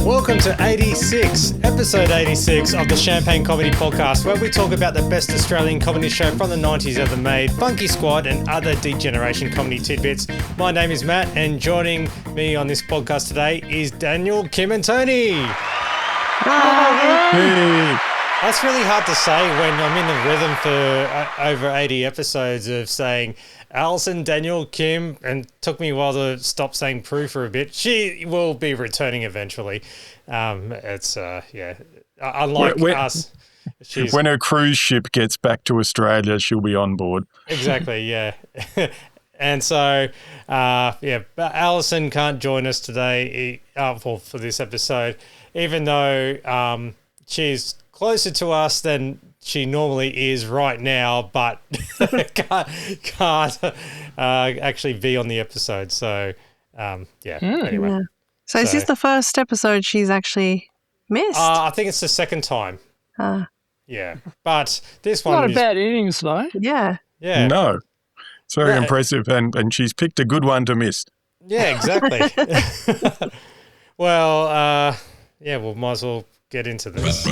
Welcome to episode 86 of the Champagne Comedy Podcast, where we talk about the best Australian comedy show from the 90s ever made, Funky Squad, and other degeneration comedy tidbits. My name is Matt, and joining me on this podcast today is Daniel, Kim, and Tony. Hey. That's really hard to say when I'm in the rhythm for over 80 episodes of saying Alison, Daniel, Kim, and it took me a while to stop saying Prue for a bit. She will be returning eventually. Unlike us. When her cruise ship gets back to Australia, she'll be on board. Exactly, yeah. And so, but Alison can't join us today for this episode, even though she's closer to us than she normally is right now, but can't actually be on the episode. So, anyway. Yeah. So is this the first episode she's actually missed? I think it's the second time. Yeah. But this one not a bad innings, though. Yeah. Yeah. No. It's very impressive, and she's picked a good one to miss. Yeah, exactly. Well, we might as well get into this.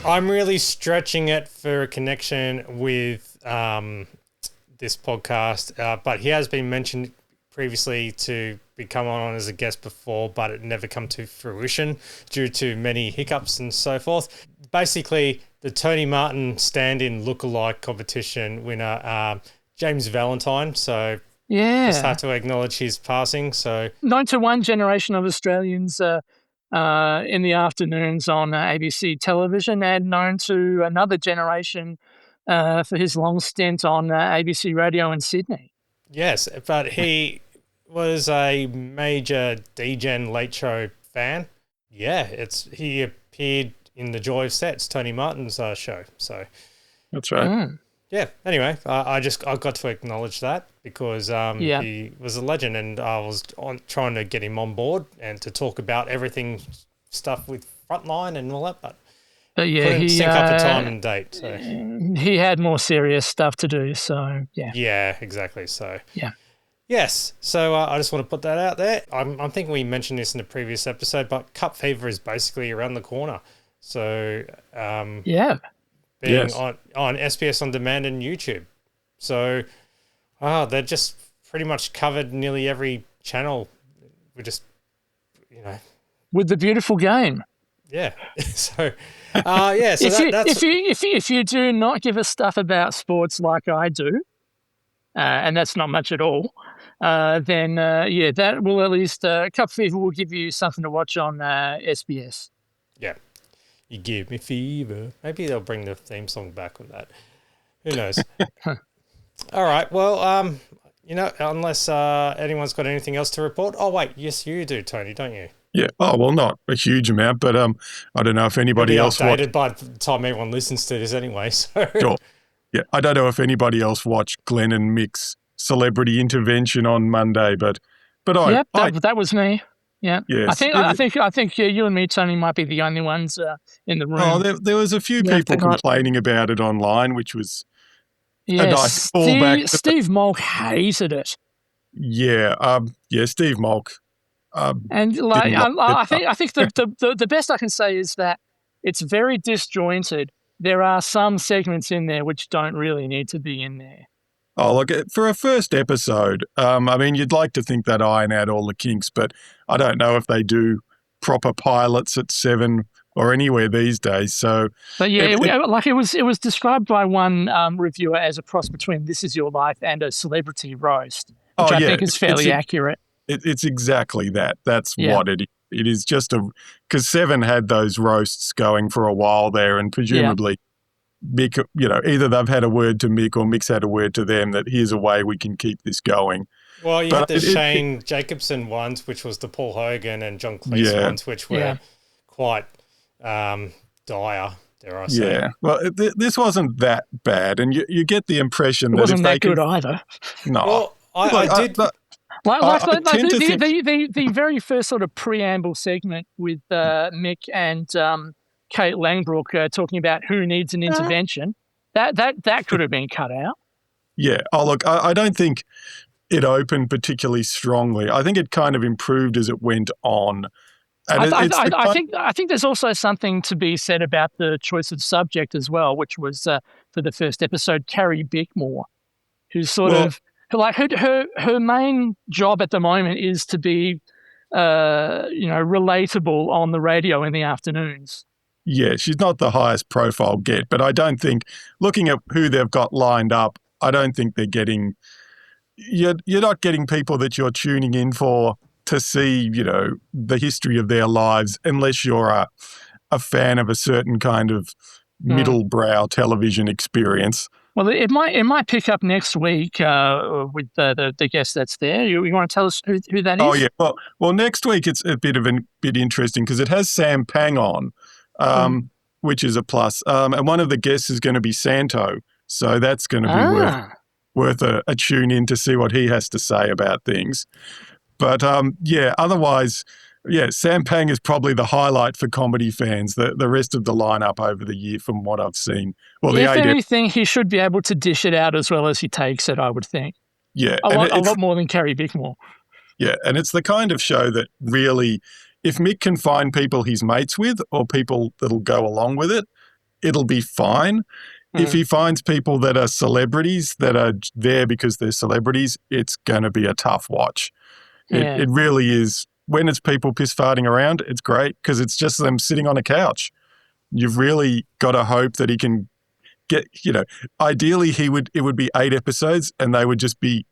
I'm really stretching it for a connection with this podcast, but he has been mentioned previously to come on as a guest before, but it never come to fruition due to many hiccups and so forth. Basically, the Tony Martin stand-in lookalike competition winner, James Valentine. So just have to acknowledge his passing. So known to one generation of Australians in the afternoons on ABC television, and known to another generation for his long stint on ABC radio in Sydney. Yes, but he was a major D-Gen Late Show fan. Yeah, he appeared in The Joy of Sets, Tony Martin's show. So that's right. Yeah. Anyway, I got to acknowledge that because he was a legend, and I was trying to get him on board and to talk about everything stuff with Frontline and all that, but couldn't sync up the time and date. So he had more serious stuff to do. So yeah, exactly. So yeah. Yes, so I just want to put that out there. I'm thinking we mentioned this in the previous episode, but Cup Fever is basically around the corner. So being on SBS On Demand and YouTube. So they're just pretty much covered nearly every channel. We just, with the beautiful game. Yeah. So if you do not give us stuff about sports like I do, and that's not much at all, then that will at least Cup Fever will give you something to watch on SBS. Yeah. You give me fever. Maybe they'll bring the theme song back with that. Who knows? All right. Well, unless anyone's got anything else to report. Oh, wait. Yes, you do, Tony, don't you? Yeah. Oh, well, not a huge amount, but I don't know if anybody else updated by the time everyone listens to this anyway. So. Sure. Yeah. I don't know if anybody else watched Glenn and Mick's celebrity intervention on Monday, but that was me. Yeah, yes. I think you and me, Tony, might be the only ones in the room. Oh, there was a few people complaining about it online, which was a nice fallback. Steve Molk hated it. Yeah, Steve Molk. I think the best I can say is that it's very disjointed. There are some segments in there which don't really need to be in there. Oh, look, for a first episode, you'd like to think that iron out all the kinks, but I don't know if they do proper pilots at 7 or anywhere these days. So, but it was described by one reviewer as a cross between This Is Your Life and a celebrity roast, which I think is fairly accurate. It's exactly that. That's what it is. It is just because 7 had those roasts going for a while there, and presumably Mick, either they've had a word to Mick or Mick's had a word to them that here's a way we can keep this going. Well, you had the Shane Jacobson ones, which was the Paul Hogan, and John Cleese ones, which were quite dire, dare I say. Yeah, well, this wasn't that bad, and you get the impression that it wasn't that good either. No. Well, I did... The very first sort of preamble segment with Mick and Kate Langbrook talking about who needs an intervention, that could have been cut out. Yeah. Oh, look, I don't think it opened particularly strongly. I think it kind of improved as it went on. And I think there's also something to be said about the choice of subject as well, which was for the first episode, Carrie Bickmore, who's her main job at the moment is to be relatable on the radio in the afternoons. Yeah, she's not the highest profile get, but I don't think, looking at who they've got lined up, I don't think they're getting. You're not getting people that you're tuning in for to see, the history of their lives, unless you're a fan of a certain kind of middle brow television experience. Well, it might pick up next week with the guest that's there. You want to tell us who that is? Oh yeah, well next week it's a bit interesting because it has Sam Pang on, which is a plus, and one of the guests is going to be Santo, so that's going to be worth a tune in to see what he has to say about things. But otherwise, Sam Pang is probably the highlight for comedy fans. The rest of the lineup over the year, from what I've seen. Well, if anything, he should be able to dish it out as well as he takes it, I would think. Yeah. A lot more than Carrie Bickmore. Yeah, and it's the kind of show that really, if Mick can find people he's mates with or people that'll go along with it, it'll be fine. If he finds people that are celebrities that are there because they're celebrities, it's going to be a tough watch. It really is. When it's people piss farting around, it's great because it's just them sitting on a couch. You've really got to hope that he can get, ideally it would be 8 episodes and they would just be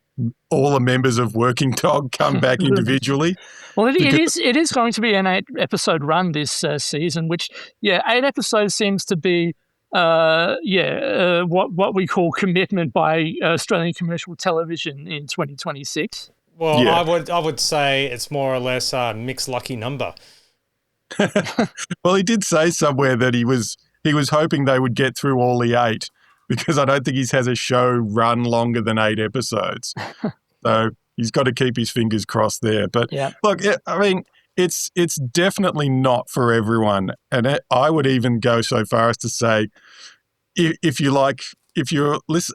all the members of Working Dog come back individually. Well, it is going to be an 8-episode run this season, which, 8 episodes seems to be what we call commitment by Australian commercial television in 2026. Well, I would say it's more or less Mick's lucky number. Well, he did say somewhere that he was hoping they would get through all the 8 because I don't think he has a show run longer than 8 episodes. So he's got to keep his fingers crossed there. But look, I mean, it's definitely not for everyone. And I would even go so far as to say, if you're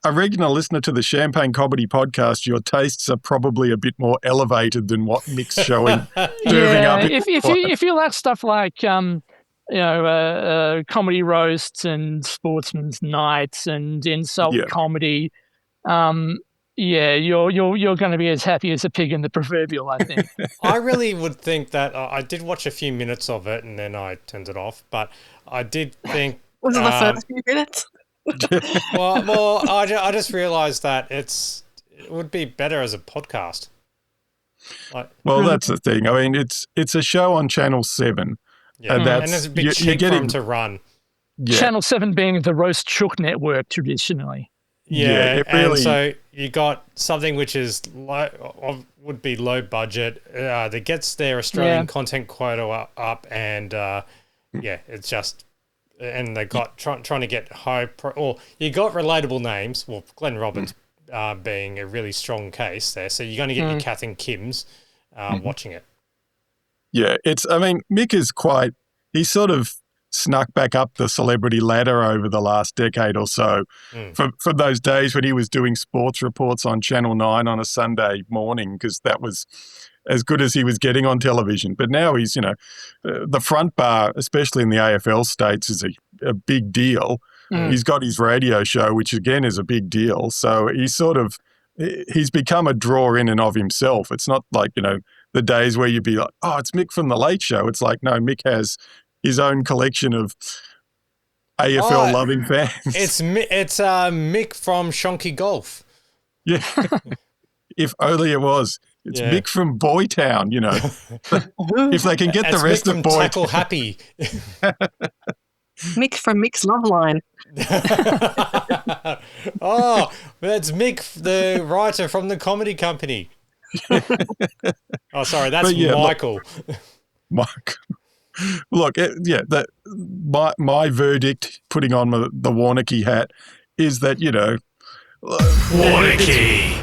a regular listener to the Champagne Comedy Podcast, your tastes are probably a bit more elevated than what Mick's showing. If you like stuff like comedy roasts and sportsman's nights and insult comedy, you're going to be as happy as a pig in the proverbial, I think. I really would think that I did watch a few minutes of it and then I turned it off, but I did think. Was it the first few minutes? well, I just realised that it would be better as a podcast. That's the thing. I mean, it's a show on Channel 7. Yeah, and there's a big cheap for them to run. Yeah. Channel 7 being the Roast Chook network traditionally. Yeah, and so you got something which is would be low budget that gets their Australian content quota up, and it's just. And they got trying to get you got relatable names. Well, Glenn Robbins being a really strong case there. So you're going to get your Kath and Kims watching it. Yeah, Mick is he sort of snuck back up the celebrity ladder over the last decade or so from those days when he was doing sports reports on Channel 9 on a Sunday morning because that was as good as he was getting on television. But now he's, the front bar, especially in the AFL states, is a big deal. He's got his radio show, which again is a big deal. So he's become a draw in and of himself. It's not like, the days where you'd be like, oh, it's Mick from The Late Show. It's like, no, Mick has his own collection of AFL loving fans. It's Mick from Shonky Golf. Yeah. If only it was. It's Mick from Boytown, If they can get the rest Mick of from Boytown. Tackle Happy. Mick from Mick's Love Line. Oh, that's Mick, the writer from the Comedy Company. Oh, sorry, that's Michael. Mike. Look, my verdict, putting on the Warnicky hat, is that, Warnicky.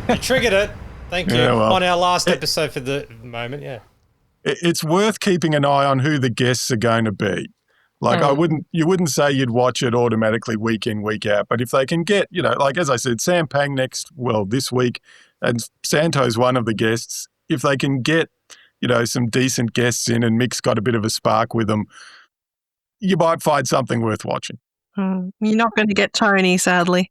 You triggered it. Thank you. Yeah, well, on our last episode for the moment, yeah. It's worth keeping an eye on who the guests are going to be. Like you wouldn't say you'd watch it automatically week in, week out, but if they can get, like as I said, Sam Pang this week, and Santo's one of the guests, if they can get, some decent guests in and Mick's got a bit of a spark with them, you might find something worth watching. You're not going to get Tony, sadly.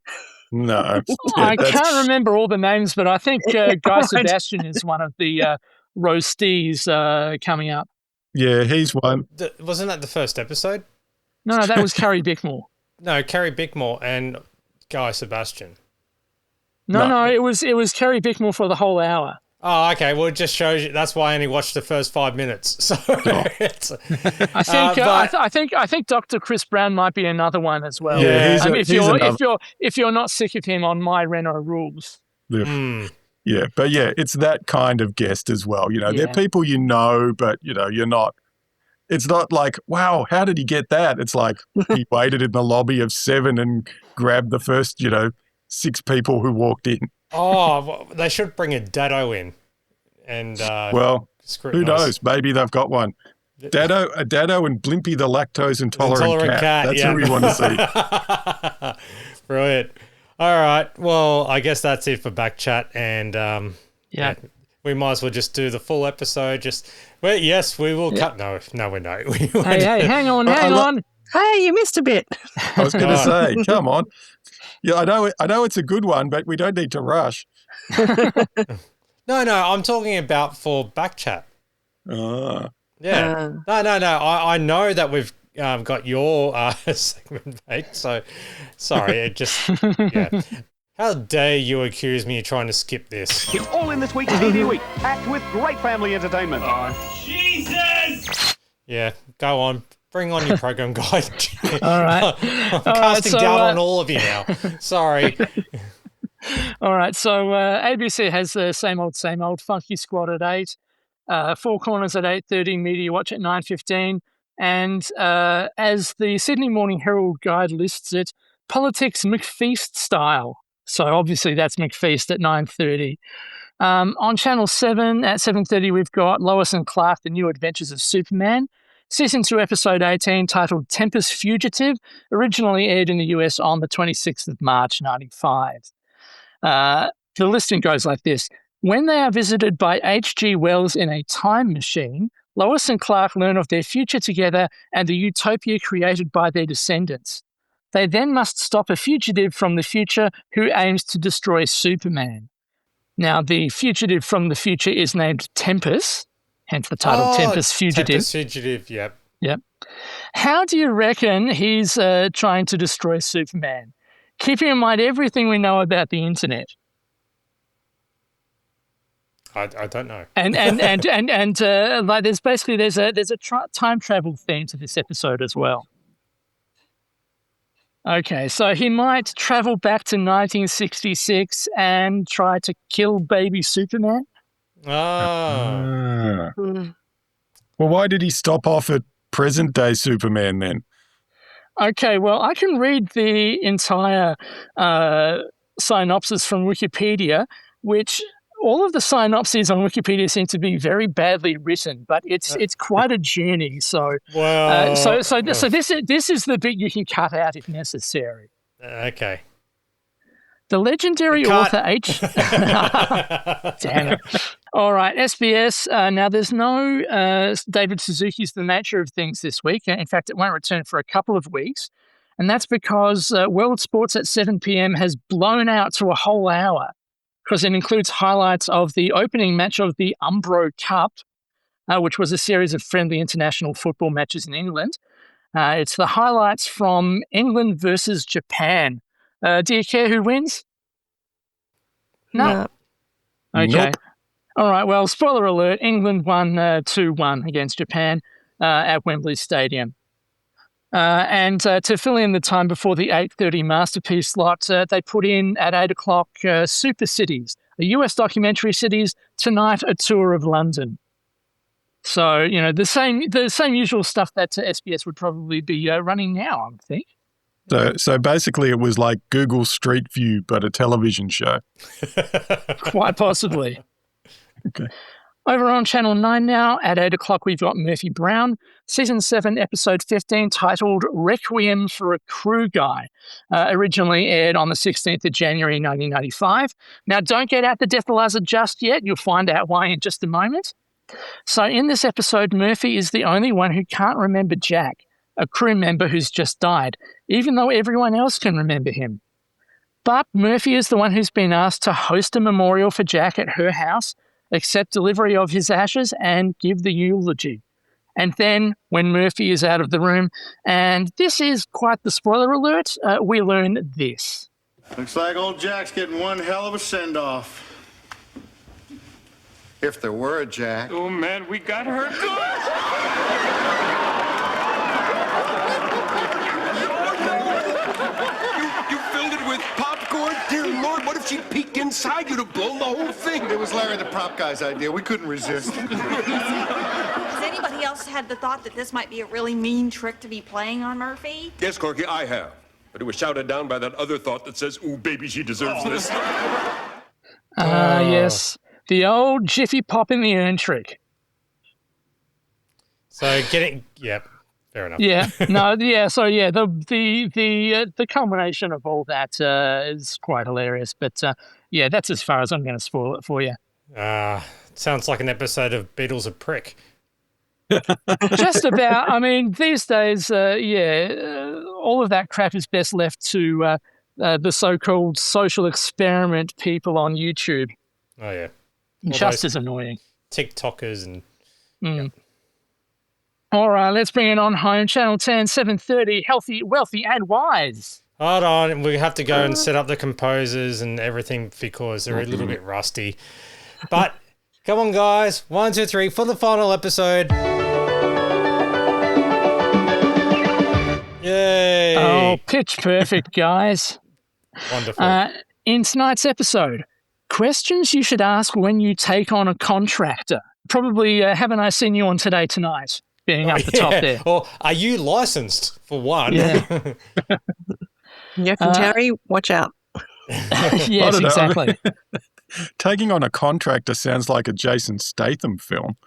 No. I can't remember all the names, but I think Guy Sebastian is one of the roastees coming up. Yeah, he's one. Wasn't that the first episode? No, that was Carrie Bickmore. No, Carrie Bickmore and Guy Sebastian. No, it was Carrie Bickmore for the whole hour. Oh, okay. Well, it just shows you. That's why I only watched the first 5 minutes. So I think Dr. Chris Brown might be another one as well. Yeah, if you're not sick of him on My Renault Rules. Yeah, but it's that kind of guest as well. They're people but you're not. It's not like, wow, how did he get that? It's like he waited in the lobby of 7 and grabbed the first, 6 people who walked in. Oh, well, they should bring a Dado in, and who knows? Maybe they've got one. A Dado and Blimpy the lactose intolerant cat. That's who we want to see. Brilliant. All right. Well, I guess that's it for back chat, and we might as well just do the full episode. Yes, we will cut. No, we're not. Hey, hang on. Hey, you missed a bit. I was going to say, come on. Yeah, I know it's a good one, but we don't need to rush. No, I'm talking about for back chat. Yeah. No. I know that we've got your segment baked, so sorry. It just, How dare you accuse me of trying to skip this? It's all in this week's TV Week, packed with great family entertainment. Oh, Jesus! Yeah, go on. Bring on your program guide. All right. I'm casting down on all of you now. Sorry. All right. So ABC has the same old Funky Squad at 8, Four Corners at 8:30, Media Watch at 9:15. And as the Sydney Morning Herald Guide lists it, politics McFeast style. So obviously that's McFeast at 9:30. On Channel 7 at 7:30, we've got Lois and Clark, The New Adventures of Superman. Season 2, Episode 18, titled Tempest Fugitive, originally aired in the US on the 26th of March, 1995. The listing goes like this. When they are visited by H.G. Wells in a time machine, Lois and Clark learn of their future together and the utopia created by their descendants. They then must stop a fugitive from the future who aims to destroy Superman. Now, the fugitive from the future is named Tempest, hence the title Tempest Fugitive. Tempest Fugitive, yep. How do you reckon he's trying to destroy Superman? Keeping in mind everything we know about the internet. I don't know. And like there's a time travel theme to this episode as well. Okay, so he might travel back to 1966 and try to kill baby Superman. Well, why did he stop off at present day Superman then? Okay, well, I can read the entire synopsis from Wikipedia, which all of the synopses on Wikipedia seem to be very badly written, but it's quite a journey. So, so this is the bit you can cut out if necessary. Okay. The legendary author H. Damn it. All right, SBS. Now, there's no David Suzuki's The Nature of Things this week. In fact, it won't return for a couple of weeks. And that's because World Sports at 7 p.m. has blown out to a whole hour because it includes highlights of the opening match of the Umbro Cup, which was a series of friendly international football matches in England. It's the highlights from England versus Japan. Do you care who wins? No. Okay. Nope. All right. Well, spoiler alert, England won 2-1 against Japan at Wembley Stadium. And to fill in the time before the 8:30 Masterpiece slot, they put in at 8 o'clock Super Cities, a US documentary cities, tonight a tour of London. So, the same usual stuff that SBS would probably be running now, I would think. So basically it was like Google Street View, but a television show. Quite possibly. Okay. Over on Channel 9 now, at 8 o'clock, we've got Murphy Brown, Season 7, Episode 15, titled Requiem for a Crew Guy. Originally aired on the 16th of January 1995. Now, don't get out the breathalyzer just yet. You'll find out why in just a moment. So in this episode, Murphy is the only one who can't remember Jack, a crew member who's just died, even though everyone else can remember him. But Murphy is the one who's been asked to host a memorial for Jack at her house, accept delivery of his ashes, and give the eulogy. And then, when Murphy is out of the room, and this is quite the spoiler alert, we learn this. Looks like old Jack's getting one hell of a send-off. If there were a Jack. Oh, man, we got her good! You filled it with popcorn? Dear Lord, what if she peeked inside? You'd have blown the whole thing. It was Larry the prop guy's idea. We couldn't resist. Has anybody else had the thought that this might be a really mean trick to be playing on Murphy? Yes, Corky, I have. But it was shouted down by that other thought that says, ooh, baby, she deserves this. Yes. The old Jiffy Pop in the urn trick. So yep, fair enough. Yeah, no, yeah. So yeah, the culmination of all that is quite hilarious. But yeah, that's as far as I'm going to spoil it for you. Sounds like an episode of Beatles a Prick. Just about. I mean, these days, all of that crap is best left to the so-called social experiment people on YouTube. Oh yeah. Just as annoying. TikTokers and... Yep. All right, let's bring it on home. Channel 10, 7:30, Healthy, Wealthy and Wise. Hold on, we have to go and set up the composers and everything because they're a little bit rusty. But, come on guys, 1, 2, 3, for the final episode. Yay! Oh, pitch perfect, guys. Wonderful. In tonight's episode, questions you should ask when you take on a contractor. Probably, haven't I seen you on Today Tonight? Being up the top there. Or are you licensed, for one? Yeah. Yep, and Terry, watch out. Yes, exactly. Taking on a contractor sounds like a Jason Statham film.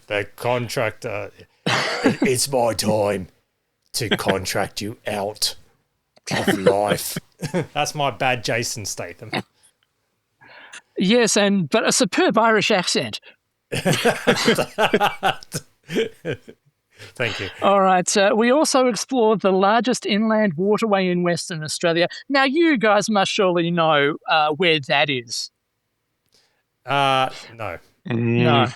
The contractor. It's my time to contract you out of life. That's my bad Jason Statham. Yes, but a superb Irish accent. Thank you. All right. We also explored the largest inland waterway in Western Australia. Now, you guys must surely know where that is. No. No.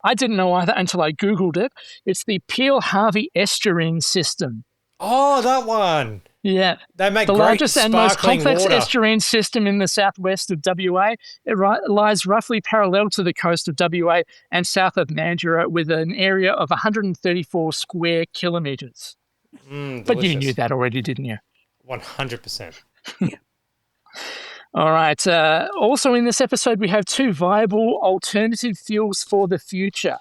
I didn't know either until I Googled it. It's the Peel-Harvey Estuarine System. Oh, that one. Yeah. They make the great largest and most sparkling complex water. estuarine system in the southwest of WA. It lies roughly parallel to the coast of WA and south of Mandurah with an area of 134 square kilometres. But you knew that already, didn't you? 100%. All right. Also in this episode, we have 2 viable alternative fuels for the future.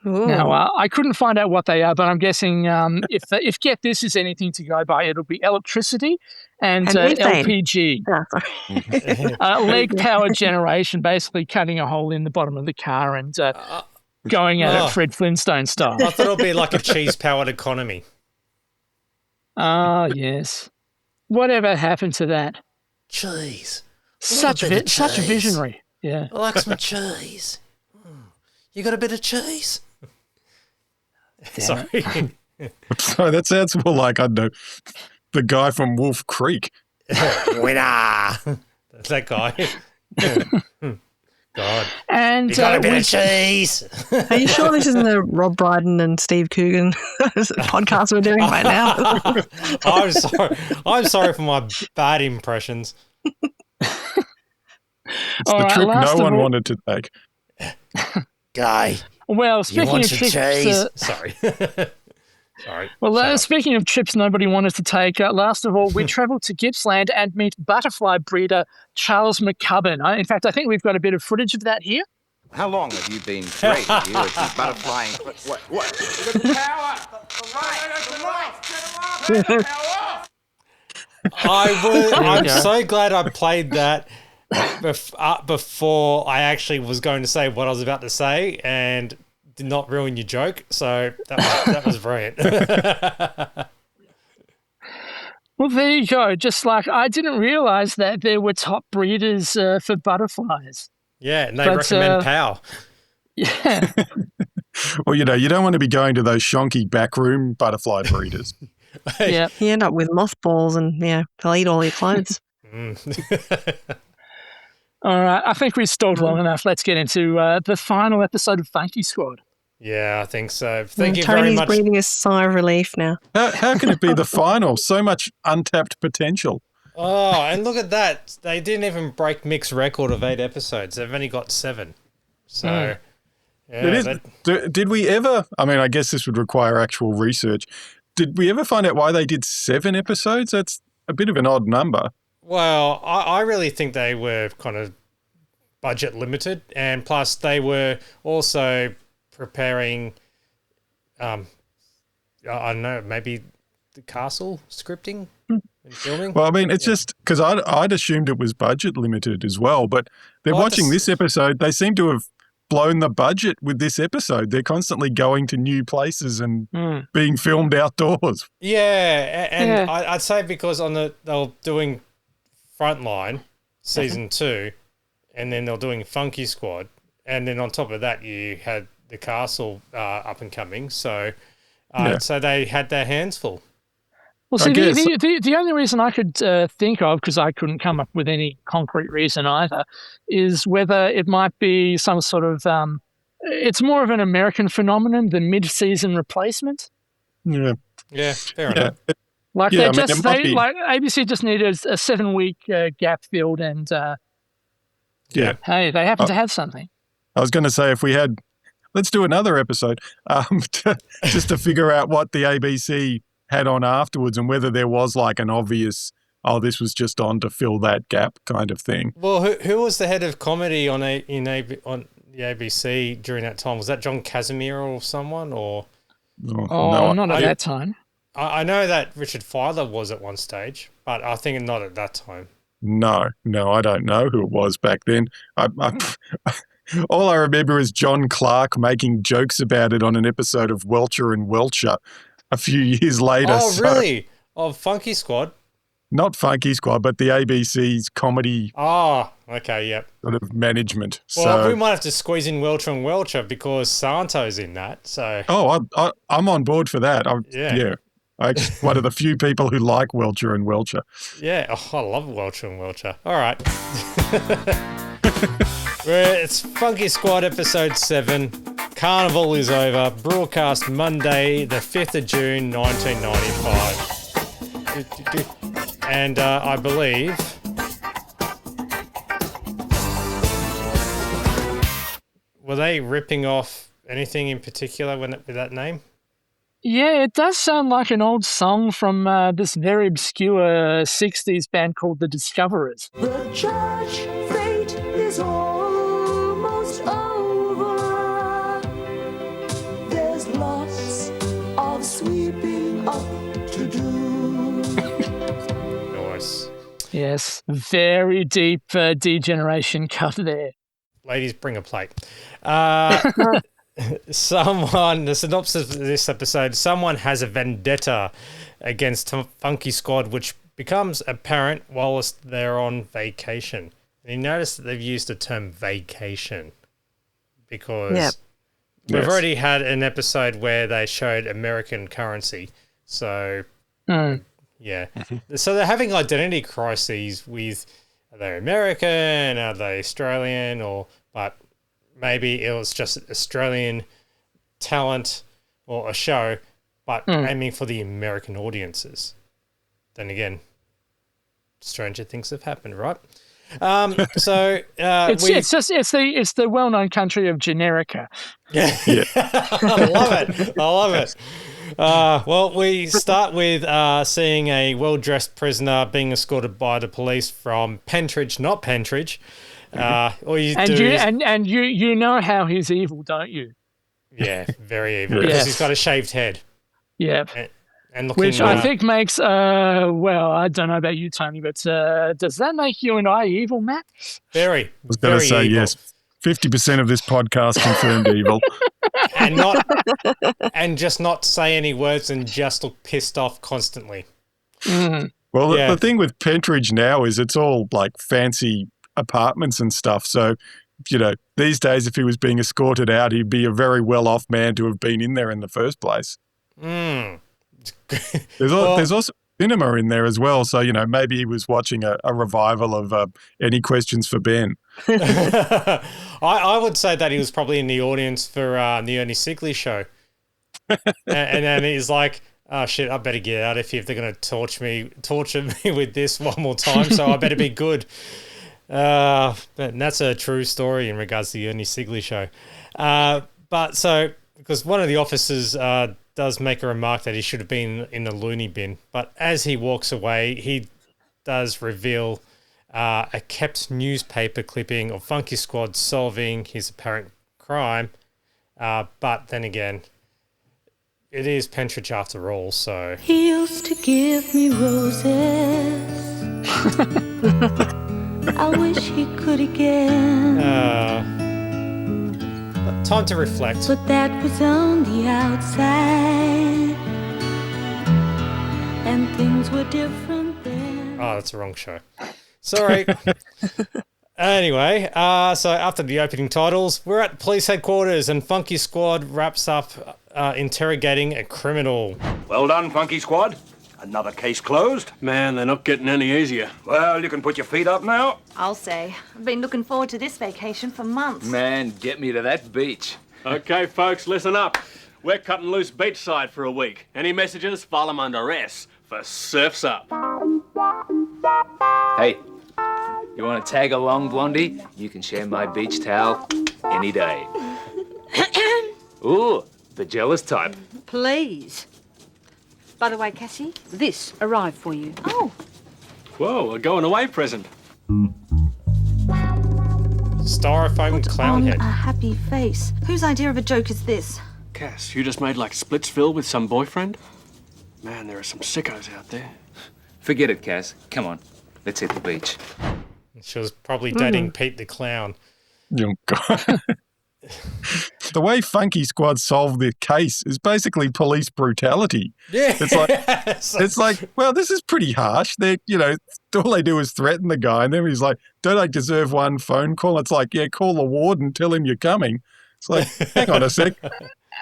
Ooh. Now, I couldn't find out what they are, but I'm guessing if Get This is anything to go by, it'll be electricity and LPG. Leg power generation, basically cutting a hole in the bottom of the car and going at it Fred Flintstone style. I thought it'll be like a cheese-powered economy. Ah, yes. Whatever happened to that? Cheese. Such a visionary. Yeah. I like some cheese. You got a bit of cheese? Sorry. So that sounds more like, I don't know, the guy from Wolf Creek. Winner. That's that guy. God. And you got a bit of cheese. Are you sure this isn't the Rob Brydon and Steve Coogan podcast we're doing right now? I'm sorry for my bad impressions. It's the trip no one wanted to take. Guy. Well, speaking of trips... Sorry. Sorry. Well, speaking of trips nobody wanted to take, last of all, we travelled to Gippsland and meet butterfly breeder Charles McCubbin. In fact, I think we've got a bit of footage of that here. How long have you been training here at the butterflying? What? The power! The power! I'm so glad I played that before I actually was going to say what I was about to say and did not ruin your joke. So that was brilliant. Well, there you go. Just like I didn't realize that there were top breeders for butterflies. Yeah, and they recommend POW. Yeah. Well, you don't want to be going to those shonky backroom butterfly breeders. Yeah. You end up with mothballs and, they'll eat all your clothes. All right. I think we've stalled long enough. Let's get into the final episode of Funky Squad. Yeah, I think so. Thank you Tony's very much. breathing a sigh of relief now. How can it be the final? So much untapped potential. Oh, and look at that. They didn't even break Mick's record of 8 episodes. They've only got 7. So, did we ever, I guess this would require actual research. Did we ever find out why they did 7 episodes? That's a bit of an odd number. Well, I really think they were kind of budget limited. And plus, they were also preparing, I don't know, maybe the castle scripting and filming. Well, it's just because I'd assumed it was budget limited as well, but they're watching this episode. They seem to have blown the budget with this episode. They're constantly going to new places and being filmed outdoors. Yeah, and I'd say because they were doing Frontline season 2, and then they're doing Funky Squad, and then on top of that you had the castle up and coming. So, so they had their hands full. Well, see, the only reason I could think of, because I couldn't come up with any concrete reason either, is whether it might be some sort of it's more of an American phenomenon than mid-season replacement. Yeah, fair enough. Like ABC just needed a 7-week gap filled, and hey, they happen to have something. I was going to say, if we had, let's do another episode just to figure out what the ABC had on afterwards and whether there was like an obvious, this was just on to fill that gap kind of thing. Well, who was the head of comedy on the ABC during that time? Was that John Casimir or someone? Or not at that time. I know that Richard Filer was at one stage, but I think not at that time. No, I don't know who it was back then. All I remember is John Clark making jokes about it on an episode of Welcher and Welcher a few years later. Oh, really? Of Funky Squad? Not Funky Squad, but the ABC's comedy. Oh, okay, yep. Sort of management. Well, we might have to squeeze in Welcher and Welcher because Santo's in that. So. Oh, I'm on board for that. Yeah. I'm one of the few people who like Welcher and Welcher. Yeah, I love Welcher and Welcher. All right. It's Funky Squad episode 7. Carnival is over. Broadcast Monday, the 5th of June, 1995. And I believe... Were they ripping off anything in particular with that name? Yeah, it does sound like an old song from this very obscure 60s band called The Discoverers. The church fate is almost over. There's lots of sweeping up to do. Nice. Yes, very deep degeneration cut there. Ladies, bring a plate. The synopsis of this episode, someone has a vendetta against Funky Squad, which becomes apparent whilst they're on vacation. And you notice that they've used the term vacation because we've already had an episode where they showed American currency. So, yeah. So they're having identity crises with, are they American, are they Australian, but maybe it was just Australian talent or a show, but aiming for the American audiences. Then again, stranger things have happened, right? It's the well-known country of Generica. Yeah. I love it. Well, we start with seeing a well-dressed prisoner being escorted by the police from Pentridge, not Pentridge. You know how he's evil, don't you? Yeah, very evil. Because he's got a shaved head. Yeah. And looking, which I think makes, well, I don't know about you, Tony, but does that make you and I evil, Matt? Very. I was going to say evil. Yes. 50% of this podcast confirmed evil. And just not say any words and just look pissed off constantly. Mm. Well, the thing with Pentridge now is it's all like fancy apartments and stuff. So, these days, if he was being escorted out, he'd be a very well-off man to have been in there in the first place. Mm. There's also cinema in there as well. So, maybe he was watching a revival of Any Questions for Ben. I would say that he was probably in the audience for the Ernie Sigley show. and then he's like, oh, shit, I better get out of here if they're going to torture me with this one more time, so I better be good. But that's a true story in regards to the Ernie Sigley show. Because one of the officers does make a remark that he should have been in the loony bin, but as he walks away, he does reveal a kept newspaper clipping of Funky Squad solving his apparent crime. But then again, it is Pentridge after all, so... He used to give me roses. I wish he could again. Time to reflect. But that was on the outside, and things were different then. Oh, that's the wrong show. Sorry. Anyway, so after the opening titles, we're at police headquarters and Funky Squad wraps up interrogating a criminal. Well done, Funky Squad. Another case closed. Man, they're not getting any easier. Well, you can put your feet up now. I'll say. I've been looking forward to this vacation for months. Man, get me to that beach. Okay, folks, listen up. We're cutting loose beachside for a week. Any messages, file them under S for Surf's Up. Hey, you want to tag along, Blondie? You can share my beach towel any day. Ooh, the jealous type. Please. By the way, Cassie, this arrived for you. Oh. Whoa, a going away present. Styrofoam clown head. A happy face. Whose idea of a joke is this? Cass, you just made like Splitsville with some boyfriend? Man, there are some sickos out there. Forget it, Cass. Come on, let's hit the beach. She was probably dating Pete the Clown. Oh, God. The way Funky Squad solved the case is basically police brutality. Yeah. It's like, well, this is pretty harsh. They, all they do is threaten the guy, and then he's like, don't I deserve one phone call? It's like, yeah, call the warden, tell him you're coming. It's like, hang on a sec.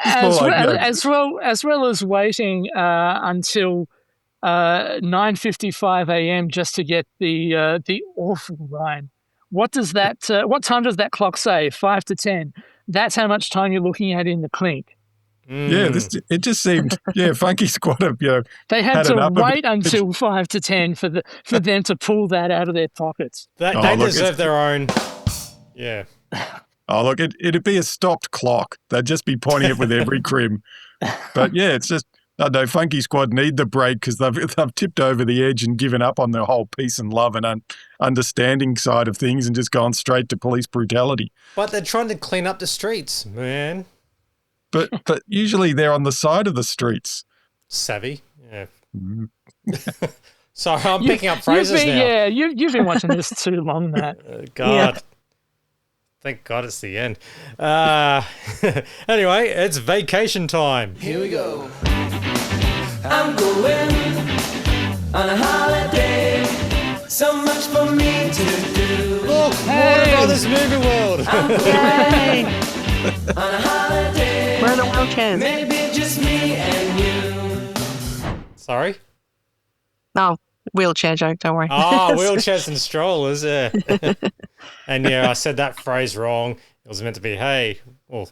As well as waiting until 9:55 a.m. just to get the awful line. What time does that clock say? 5 to 10. That's how much time you're looking at in the clink. Yeah, it just seemed, Funky Squad, they had to wait until 5 to 10 for them to pull that out of their pockets. They deserve their own. Yeah. Oh, look, it'd be a stopped clock. They'd just be pointing it with every crim. But yeah, it's just, I know Funky Squad need the break because they've tipped over the edge and given up on the whole peace and love and understanding side of things and just gone straight to police brutality. But they're trying to clean up the streets, man. But usually they're on the side of the streets. Savvy, yeah. Sorry, I'm picking up phrases now. Yeah, you've been watching this too long, Matt. God. Yeah. Thank God it's the end. Anyway, it's vacation time. Here we go. I'm going on a holiday. So much for me to do. Look, Warner Brothers Movie World. I'm going on a holiday. Where are the wheelchairs? Maybe just me and you. Sorry? No, wheelchair joke, don't worry. Oh, wheelchairs and strollers, yeah. And yeah, I said that phrase wrong. It was meant to be, hey, look.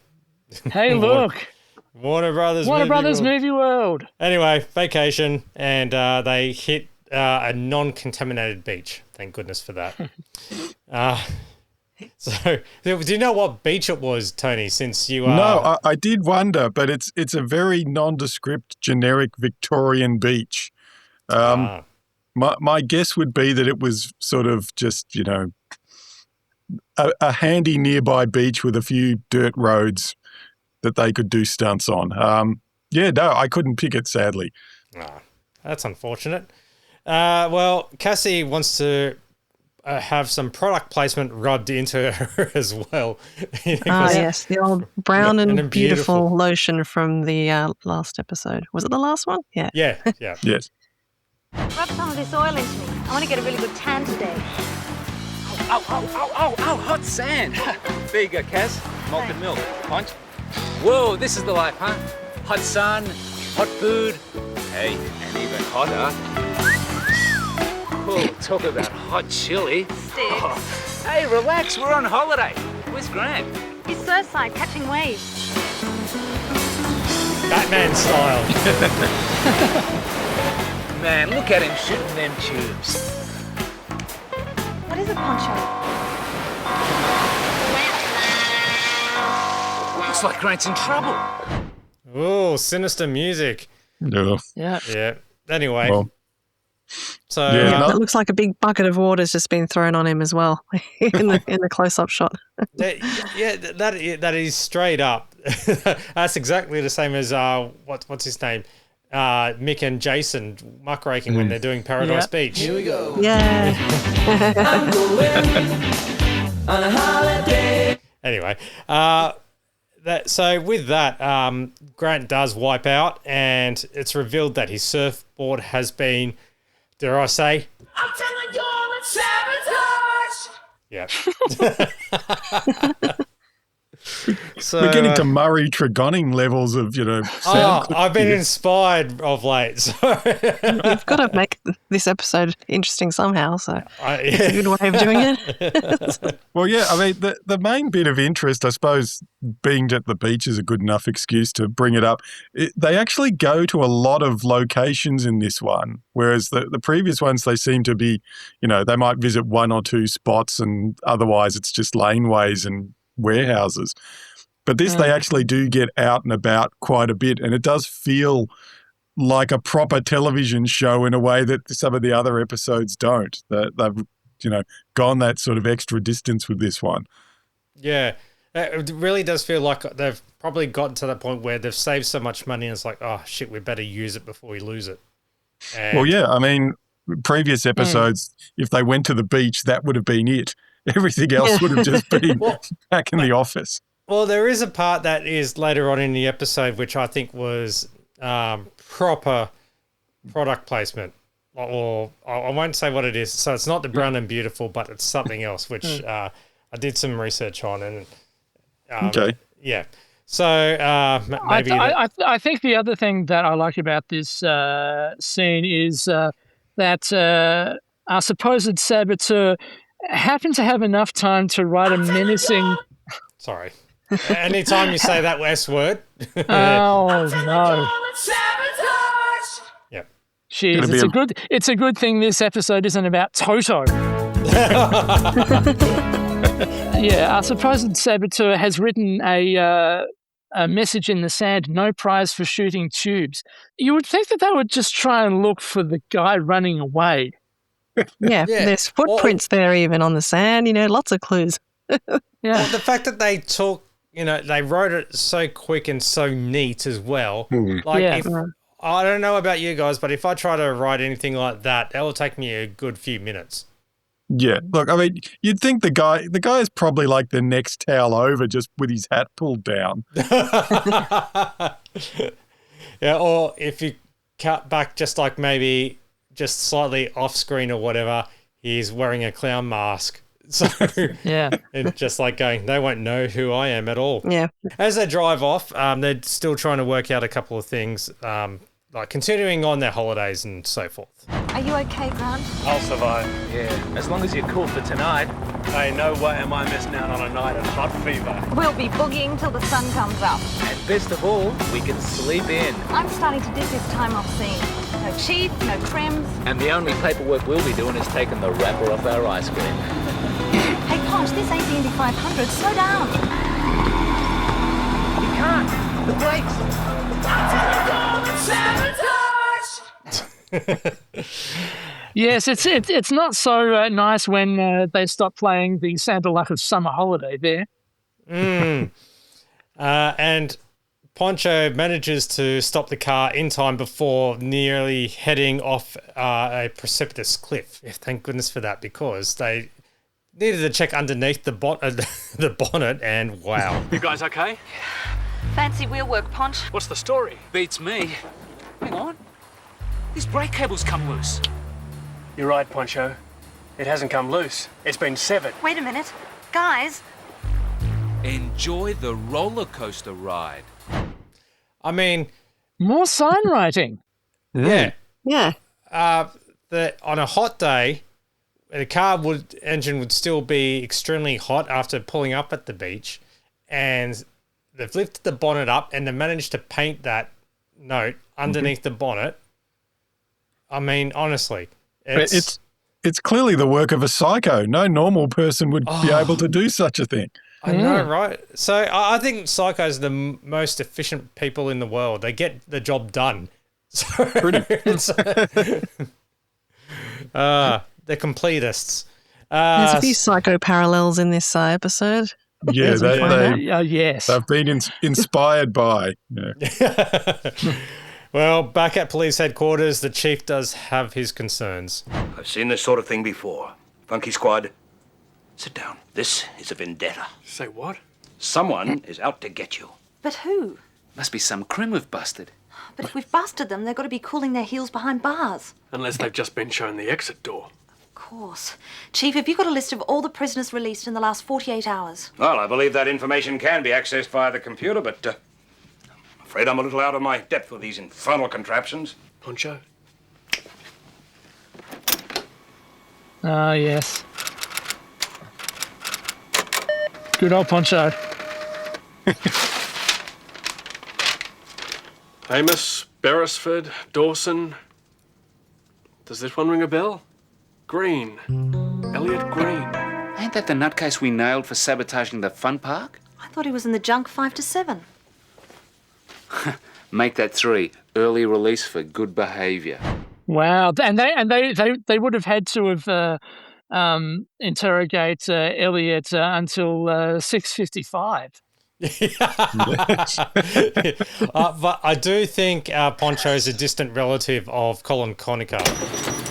Warner Brothers Movie World. Anyway, vacation, and they hit a non-contaminated beach. Thank goodness for that. So, do you know what beach it was, Tony? Since you are No, I did wonder, but it's a very nondescript, generic Victorian beach. My guess would be that it was sort of just, a handy nearby beach with a few dirt roads that they could do stunts on. I couldn't pick it, sadly. That's unfortunate. Well, Cassie wants to have some product placement rubbed into her as well. Yes, the old brown and beautiful lotion from the last episode. Was it the last one? Yeah. Yeah. Yes. Rub some of this oil into me. I want to get a really good tan today. Oh, hot sand. There you go, Cass. Malted milk. Punch. Whoa, this is the life, huh? Hot sun, hot food. Hey, and even hotter. Oh, talk about hot chili. Sticks. Hey, relax, we're on holiday. Where's Grant? He's surfside catching waves. Batman style. Man, look at him shooting them tubes. What is it, Poncho? Looks like Grant's in trouble. Oh, sinister music. No. Yeah. Anyway. Well, so it looks like a big bucket of water's just been thrown on him as well in the close-up shot. that is straight up. That's exactly the same as what's his name? Mick and Jason muckraking when they're doing Paradise Beach. Here we go. Yeah. I'm going on a holiday. Anyway, so with that, Grant does wipe out, and it's revealed that his surfboard has been, dare I say, I'm telling you all it's sabotage. Yeah. So, we're getting to Murray Tregonning levels of, sound. I've been inspired of late. So. You've got to make this episode interesting somehow, so it's a good way of doing it. Well, yeah, I mean, the main bit of interest, I suppose, being at the beach is a good enough excuse to bring it up. They actually go to a lot of locations in this one, whereas the previous ones, they seem to be, they might visit one or two spots and otherwise it's just laneways and warehouses. But this, they actually do get out and about quite a bit, and it does feel like a proper television show in a way that some of the other episodes don't. They've, gone that sort of extra distance with this one. Yeah, it really does feel like they've probably gotten to that point where they've saved so much money and it's like, oh shit, we better use it before we lose it. And well, yeah, I mean, previous episodes, if they went to the beach, that would have been it. Everything else would have just been back in the office. Well, there is a part that is later on in the episode which I think was proper product placement. Or I won't say what it is. So it's not the brown and beautiful, but it's something else, which I did some research on. And okay. Yeah. So maybe... I think the other thing that I like about this scene is that our supposed saboteur happened to have enough time to write a menacing... Sorry. Anytime you say that S word. Oh, no. Yep. Jeez, it's a good thing this episode isn't about Toto. Yeah, our supposed saboteur has written a message in the sand, no prize for shooting tubes. You would think that they would just try and look for the guy running away. Yeah, there's footprints there even on the sand, lots of clues. Well, the fact that they took, they wrote it so quick and so neat as well. Like, I don't know about you guys, but if I try to write anything like that, will take me a good few minutes. Yeah, look, I mean, you'd think the guy is probably like the next towel over, just with his hat pulled down. Yeah, or if you cut back just like maybe just slightly off screen or whatever, he's wearing a clown mask. So and just like going, they won't know who I am at all. Yeah. As they drive off, they're still trying to work out a couple of things, like continuing on their holidays and so forth. Are you okay, Grant? I'll survive. Yeah, as long as you're cool for tonight. Hey, no way am I missing out on a night of hot fever. We'll be boogieing till the sun comes up. And best of all, we can sleep in. I'm starting to dig this time off scene. No cheap, no crims. And the only paperwork we'll be doing is taking the wrapper off our ice cream. Hey, Pop, Ponch, this ain't the Indy 500. Slow down. You can't. The brakes. Yes, it's not so nice when they stop playing the Santa Lucas Summer Holiday there. And Poncho manages to stop the car in time before nearly heading off a precipitous cliff. Thank goodness for that, because they needed to check underneath the bonnet, and wow. You guys okay? Fancy wheel work, Ponch. What's the story? Beats me. Hang on. These brake cables come loose. You're right, Poncho. It hasn't come loose. It's been severed. Wait a minute. Guys. Enjoy the roller coaster ride. I mean... More sign writing. Yeah. Yeah. On a hot day, the engine would still be extremely hot after pulling up at the beach, and they've lifted the bonnet up and they managed to paint that note underneath the bonnet. I mean, honestly, it's clearly the work of a psycho. No normal person would be able to do such a thing. I know, right? So I think psychos are the most efficient people in the world. They get the job done. So they're completists. There's a few psycho parallels in this episode. Yeah, yes. They've been inspired by. Yeah. Well, back at police headquarters, the chief does have his concerns. I've seen this sort of thing before. Funky Squad, sit down. This is a vendetta. Say what? Someone is out to get you. But who? Must be some crim we've busted. But if we've busted them, they've got to be cooling their heels behind bars. Unless they've just been shown the exit door. Of course. Chief, have you got a list of all the prisoners released in the last 48 hours? Well, I believe that information can be accessed via the computer, but I'm afraid I'm a little out of my depth with these infernal contraptions. Poncho? Ah, yes. Good old Poncho. Amos, Beresford, Dawson. Does this one ring a bell? Green. Elliot Green. Ain't that the nutcase we nailed for sabotaging the fun park? I thought he was in the junk 5 to 7. Make that 3. Early release for good behaviour. Wow, and they would have had to have interrogate Elliot until 6:55. But I do think Poncho is a distant relative of Colin Conacher.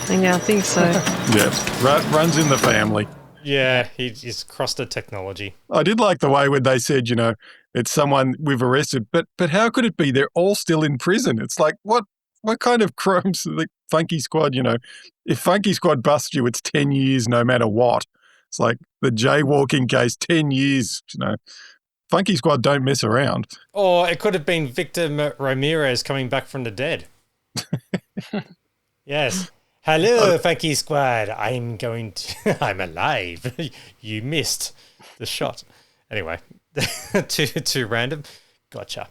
Yeah, I think so. Yeah, runs in the family. Yeah, he's crossed the technology. I did like the way when they said, it's someone we've arrested, but how could it be? They're all still in prison. It's like, what kind of crimes? The Funky Squad, if Funky Squad busts you, it's 10 years no matter what. It's like the jaywalking case, 10 years, Funky Squad don't mess around. Or it could have been Victor Ramirez coming back from the dead. Yes. Hello, Funky Squad. I'm alive. You missed the shot. Anyway, too random. Gotcha.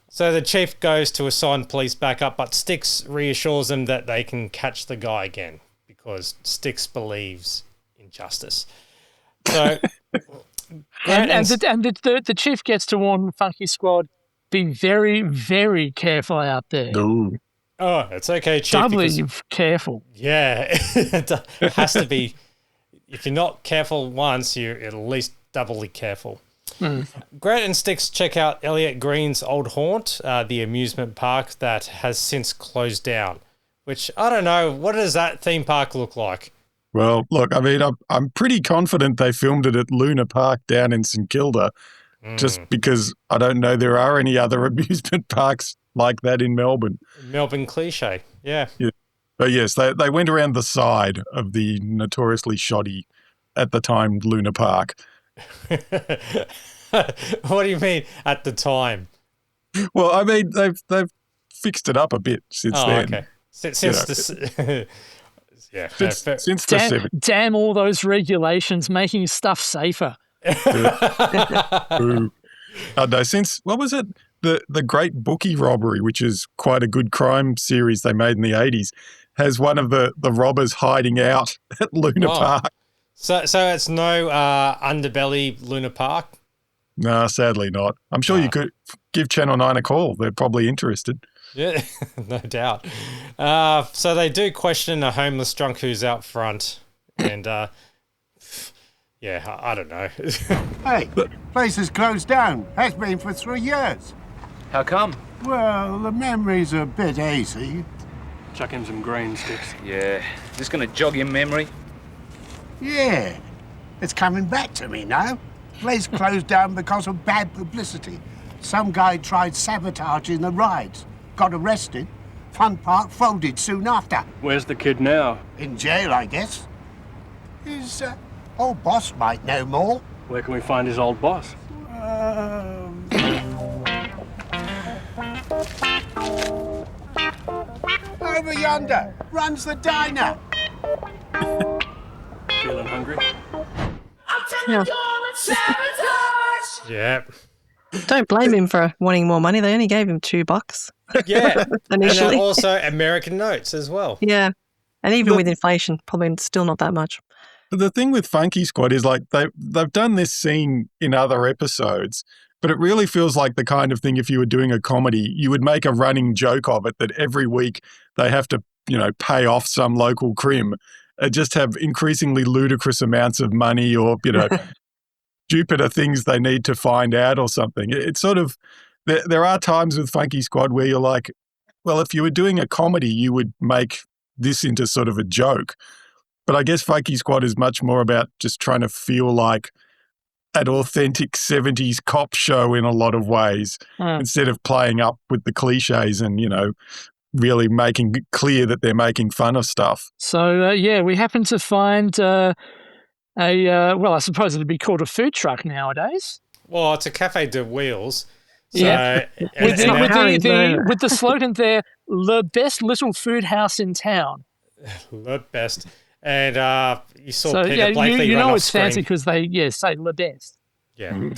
So the chief goes to assign police backup, but Styx reassures them that they can catch the guy again because Styx believes in justice. So, the chief gets to warn Funky Squad, be very, very careful out there. Ooh. Oh, it's okay, Chief. Doubly careful. Yeah, it has to be. If you're not careful once, you're at least doubly careful. Grant and Styx check out Elliot Green's old haunt, the amusement park that has since closed down, which, I don't know, what does that theme park look like? Well, look, I mean, I'm pretty confident they filmed it at Luna Park down in St Kilda, just because I don't know there are any other amusement parks like that in Melbourne. Melbourne cliche, yeah. But yes, they went around the side of the notoriously shoddy, at the time, Luna Park. What do you mean at the time? Well, I mean they've fixed it up a bit since then. Okay. Since the 70s. Damn all those regulations making stuff safer. Ooh. No, since what was it? The Great Bookie Robbery, which is quite a good crime series they made in the 80s, has one of the robbers hiding out at Luna Park. So it's no underbelly Luna Park? No, sadly not. I'm sure you could give Channel 9 a call. They're probably interested. Yeah, no doubt. So they do question a homeless drunk who's out front. And, yeah, I don't know. Hey, place is closed down. Has been for 3 years. How come? Well, the memory's a bit hazy. Chuck him some green sticks. Yeah. Is this going to jog your memory? Yeah, it's coming back to me now. Place closed down because of bad publicity. Some guy tried sabotaging the rides, got arrested. Fun park folded soon after. Where's the kid now? In jail, I guess. His old boss might know more. Where can we find his old boss? Over yonder, runs the diner. Feeling hungry? Yeah. Yep. Don't blame him for wanting more money. They only gave him $2 Yeah. initially. And also American notes as well. Yeah. And even with inflation, probably still not that much. But the thing with Funky Squad is like they've done this scene in other episodes, but it really feels like the kind of thing if you were doing a comedy, you would make a running joke of it that every week they have to, pay off some local crim and just have increasingly ludicrous amounts of money or, stupider things they need to find out or something. It's sort of, there are times with Funky Squad where you're like, well, if you were doing a comedy, you would make this into sort of a joke. But I guess Funky Squad is much more about just trying to feel like an authentic 70s cop show in a lot of ways, instead of playing up with the cliches and, really making clear that they're making fun of stuff. So, we happen to find I suppose it'd be called a food truck nowadays. Well, it's a Café de Wheels. So, Yeah. With the slogan there, the best little food house in town. The best. And you saw So, Peter Blakely you run know off it's screen. fancy because they, say le best. Yeah.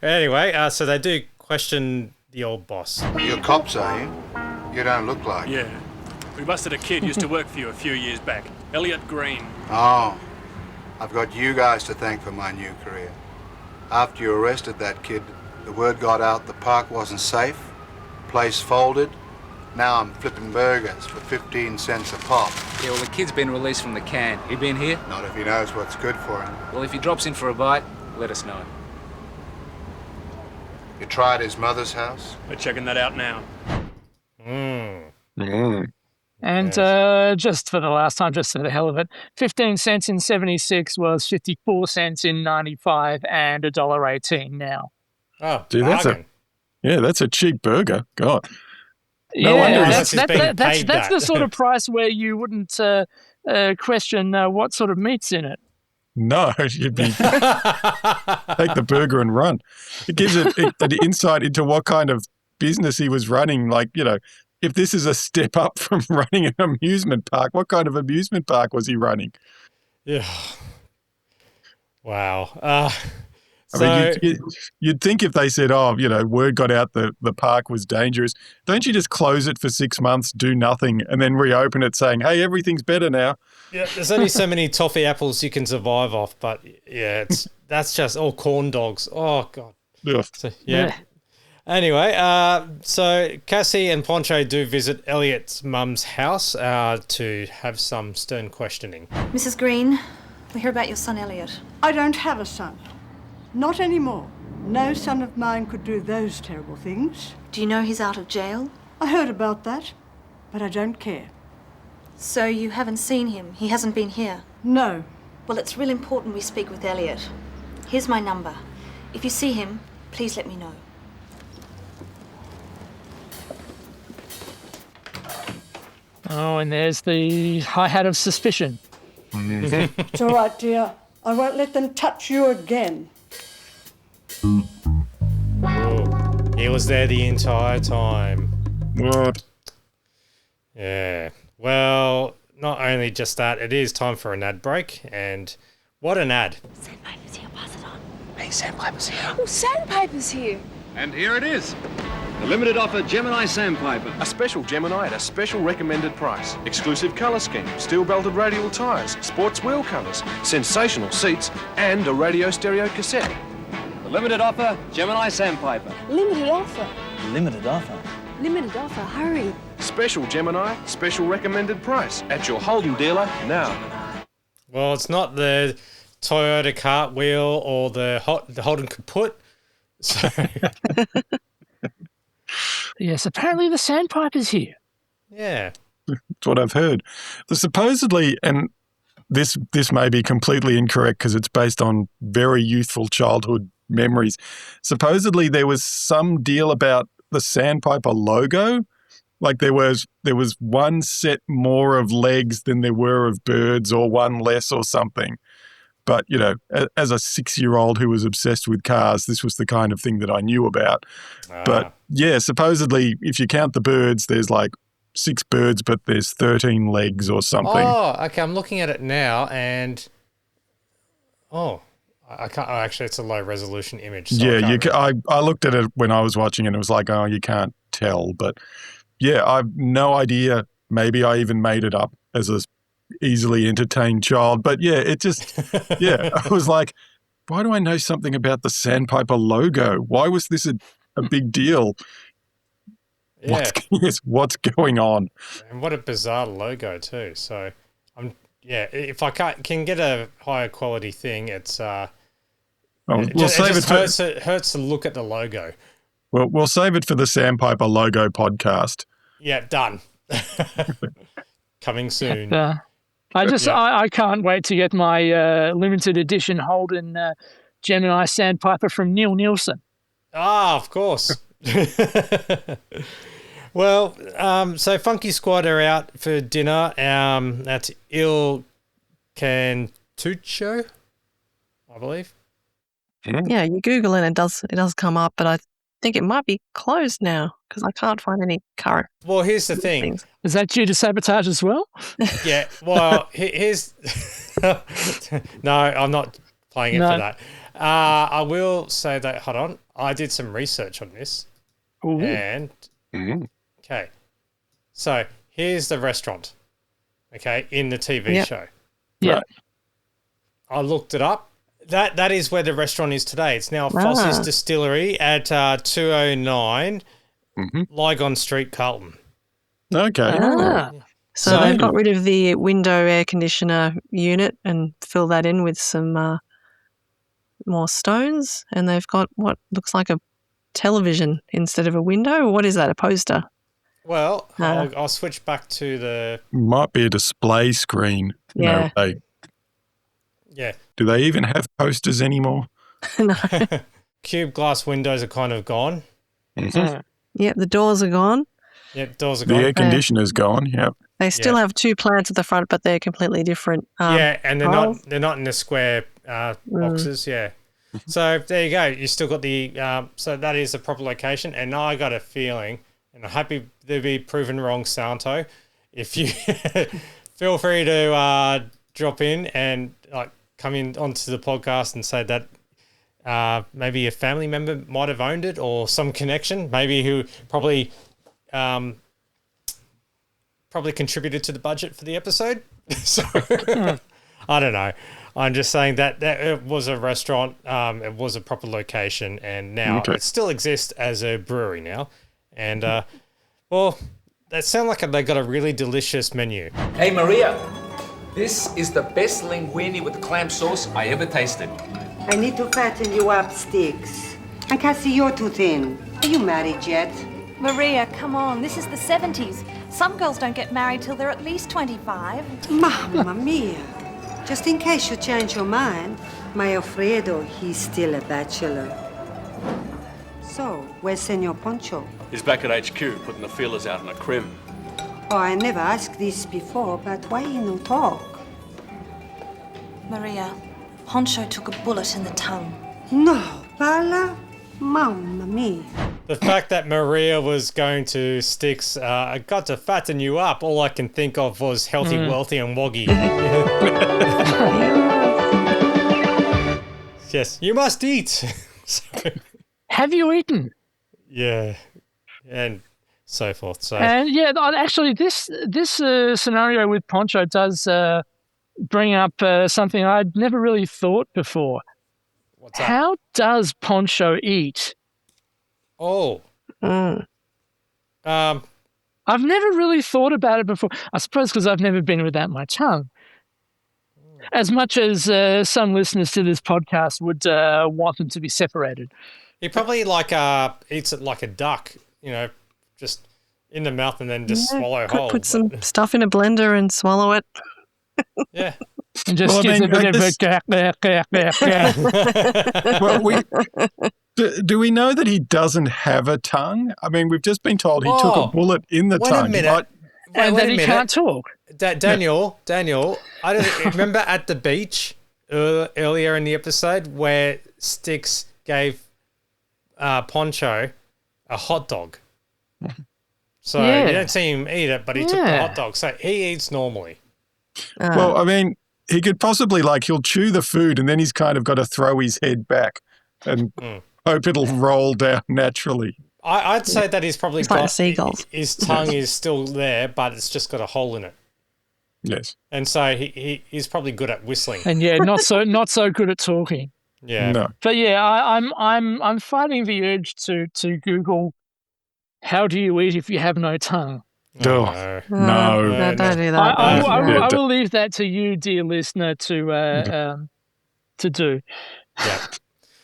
Anyway, so they do question the old boss. You're cops, are you? You don't look like it. Yeah. We busted a kid used to work for you a few years back. Elliot Green. Oh, I've got you guys to thank for my new career. After you arrested that kid, the word got out the park wasn't safe, place folded. Now I'm flipping burgers for 15 cents a pop. Yeah, well, the kid's been released from the can. He been here? Not if he knows what's good for him. Well, if he drops in for a bite, let us know. You tried his mother's house? We're checking that out now. And just for the last time, just for the hell of it, 15 cents in 76 was 54 cents in 95 and $1.18 now. Oh, dude, that's a cheap burger. God. No wonder that's the sort of price where you wouldn't question what sort of meat's in it. No, you'd be take the burger and run. It gives it an insight into what kind of business he was running. Like, if this is a step up from running an amusement park, what kind of amusement park was he running? Yeah. Wow. I mean, you'd think if they said, word got out the park was dangerous, don't you just close it for 6 months, do nothing, and then reopen it saying, hey, everything's better now? Yeah, there's only so many toffee apples you can survive off, but yeah, that's just all corn dogs. Oh, God. So, yeah. Anyway, so Cassie and Poncho do visit Elliot's mum's house to have some stern questioning. Mrs. Green, we hear about your son Elliot. I don't have a son. Not anymore. No son of mine could do those terrible things. Do you know he's out of jail? I heard about that, but I don't care. So you haven't seen him? He hasn't been here? No. Well, it's real important we speak with Elliot. Here's my number. If you see him, please let me know. Oh, and there's the hi-hat of suspicion. It's all right, dear. I won't let them touch you again. He was there the entire time. What? Yeah. Well, not only just that, it is time for an ad break, and what an ad. Sandpiper's here, pass it on. Hey, Sandpiper's here. Oh, Sandpiper's here. And here it is. The limited offer Gemini Sandpiper. A special Gemini at a special recommended price. Exclusive colour scheme, steel-belted radial tyres, sports wheel covers, sensational seats, and a radio stereo cassette. The limited offer Gemini Sandpiper. Limited offer. Limited offer. Limited offer. Hurry. Special Gemini, special recommended price at your Holden dealer now. Well, it's not the Toyota Cartwheel or the Holden Kaput. So Yes, apparently the Sandpiper's here. yeah. That's what I've heard. Supposedly, and this may be completely incorrect because it's based on very youthful childhood memories. Supposedly, there was some deal about the Sandpiper logo. Like there was one set more of legs than there were of birds, or one less, or something. But, you know, as a 6-year-old who was obsessed with cars, this was the kind of thing that I knew about. But, yeah, supposedly, if you count the birds, there's like 6 birds, but there's 13 legs or something. Oh, okay. I'm looking at it now, and I can't. Oh, actually, it's a low resolution image. So Yeah, I looked at it when I was watching, and it was like, oh, you can't tell. But, yeah, I've no idea. Maybe I even made it up as a easily entertained child. But, yeah, it just, yeah, I was like, why do I know something about the Sandpiper logo? Why was this a big deal? Yeah. What's going on? And what a bizarre logo too. So if I can get a higher quality thing, it's it hurts to look at the logo. Well, we'll save it for the Sandpiper logo podcast. Yeah, done. Coming soon. I can't wait to get my limited edition Holden Gemini Sandpiper from Neil Nielsen. Ah, of course. Well, so Funky Squad are out for dinner. That's Il Cantuccio, I believe. Yeah, you Google it, it does come up, but I think it might be closed now because I can't find any current. Well, here's the thing. Is that due to sabotage as well? Yeah. Well, here's no, I'm not playing it for that. I will say that. Hold on, I did some research on this, and. Okay, so here's the restaurant, okay, in the TV show. Yeah. Right. I looked it up. That is where the restaurant is today. It's now Foss's Distillery at 209 Lygon Street, Carlton. Okay. So they've got rid of the window air conditioner unit and fill that in with some more stones, and they've got what looks like a television instead of a window. What is that, a poster? Well, I'll switch back to the... Might be a display screen. Yeah. Yeah. Do they even have posters anymore? No. Cube glass windows are kind of gone. Mm-hmm. Yep, the doors are gone. Yep, doors are gone. The air conditioner's gone, yep. They still have 2 plants at the front, but they're completely different. And they're not in the square boxes, yeah. So there you go. You still got the so that is a proper location, and I got a feeling, and I'm happy to be proven wrong, Santo. If you feel free to drop in and come in onto the podcast and say that maybe a family member might have owned it or some connection, maybe who probably contributed to the budget for the episode. So I don't know. I'm just saying that it was a restaurant, it was a proper location, and now it still exists as a brewery now. And, well, that sounds like they got a really delicious menu. Hey, Maria, this is the best linguine with clam sauce I ever tasted. I need to fatten you up, Sticks. I can't see you're too thin. Are you married yet? Maria, come on. This is the 70s. Some girls don't get married till they're at least 25. Mamma mia. Just in case you change your mind, my Alfredo, he's still a bachelor. So, where's Senor Poncho? He's back at HQ, putting the feelers out in a crim. Oh, I never asked this before, but why he no talk? Maria, Poncho took a bullet in the tongue. No, Paula? Mamma mia. The fact that Maria was going to Sticks, I got to fatten you up. All I can think of was healthy, wealthy, and woggy. Yes, you must eat. Have you eaten? Yeah. and so forth. So And yeah, actually, this scenario with Poncho does bring up something I'd never really thought before. What's that? How does Poncho eat? Oh. I've never really thought about it before. I suppose because I've never been without my tongue. As much as some listeners to this podcast would want them to be separated. He probably eats it like a duck, just in the mouth and then just swallow whole. Put some stuff in a blender and swallow it. Yeah. And just gives a bit of a... Do we know that he doesn't have a tongue? I mean, we've just been told he took a bullet in the tongue. Wait a minute. And that he can't talk. Daniel, I don't remember at the beach earlier in the episode where Styx gave Poncho a hot dog. So you don't see him eat it, but he took the hot dog. So he eats normally. Well, I mean, he could possibly, he'll chew the food and then he's kind of got to throw his head back and hope it'll roll down naturally. I'd say that he's probably got like seagulls. His tongue is still there, but it's just got a hole in it. Yes. And so he's probably good at whistling. And not so good at talking. Yeah. No. But yeah, I'm fighting the urge to Google how do you eat if you have no tongue. No. Don't do that. I will leave that to you, dear listener, to do. Yeah.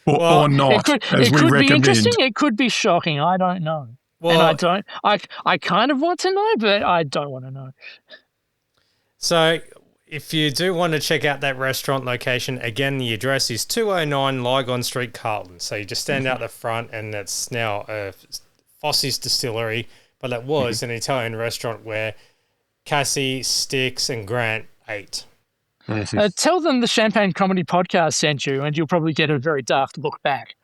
Or not, it could be interesting. It could be shocking. I don't know. Well, and I kind of want to know, but I don't want to know. So if you do want to check out that restaurant location, again, the address is 209 Lygon Street, Carlton. So you just stand out the front, and it's now a Fossey's Distillery, but it was an Italian restaurant where Cassie, Styx, and Grant ate. Tell them the Champagne Comedy Podcast sent you, and you'll probably get a very dark look back.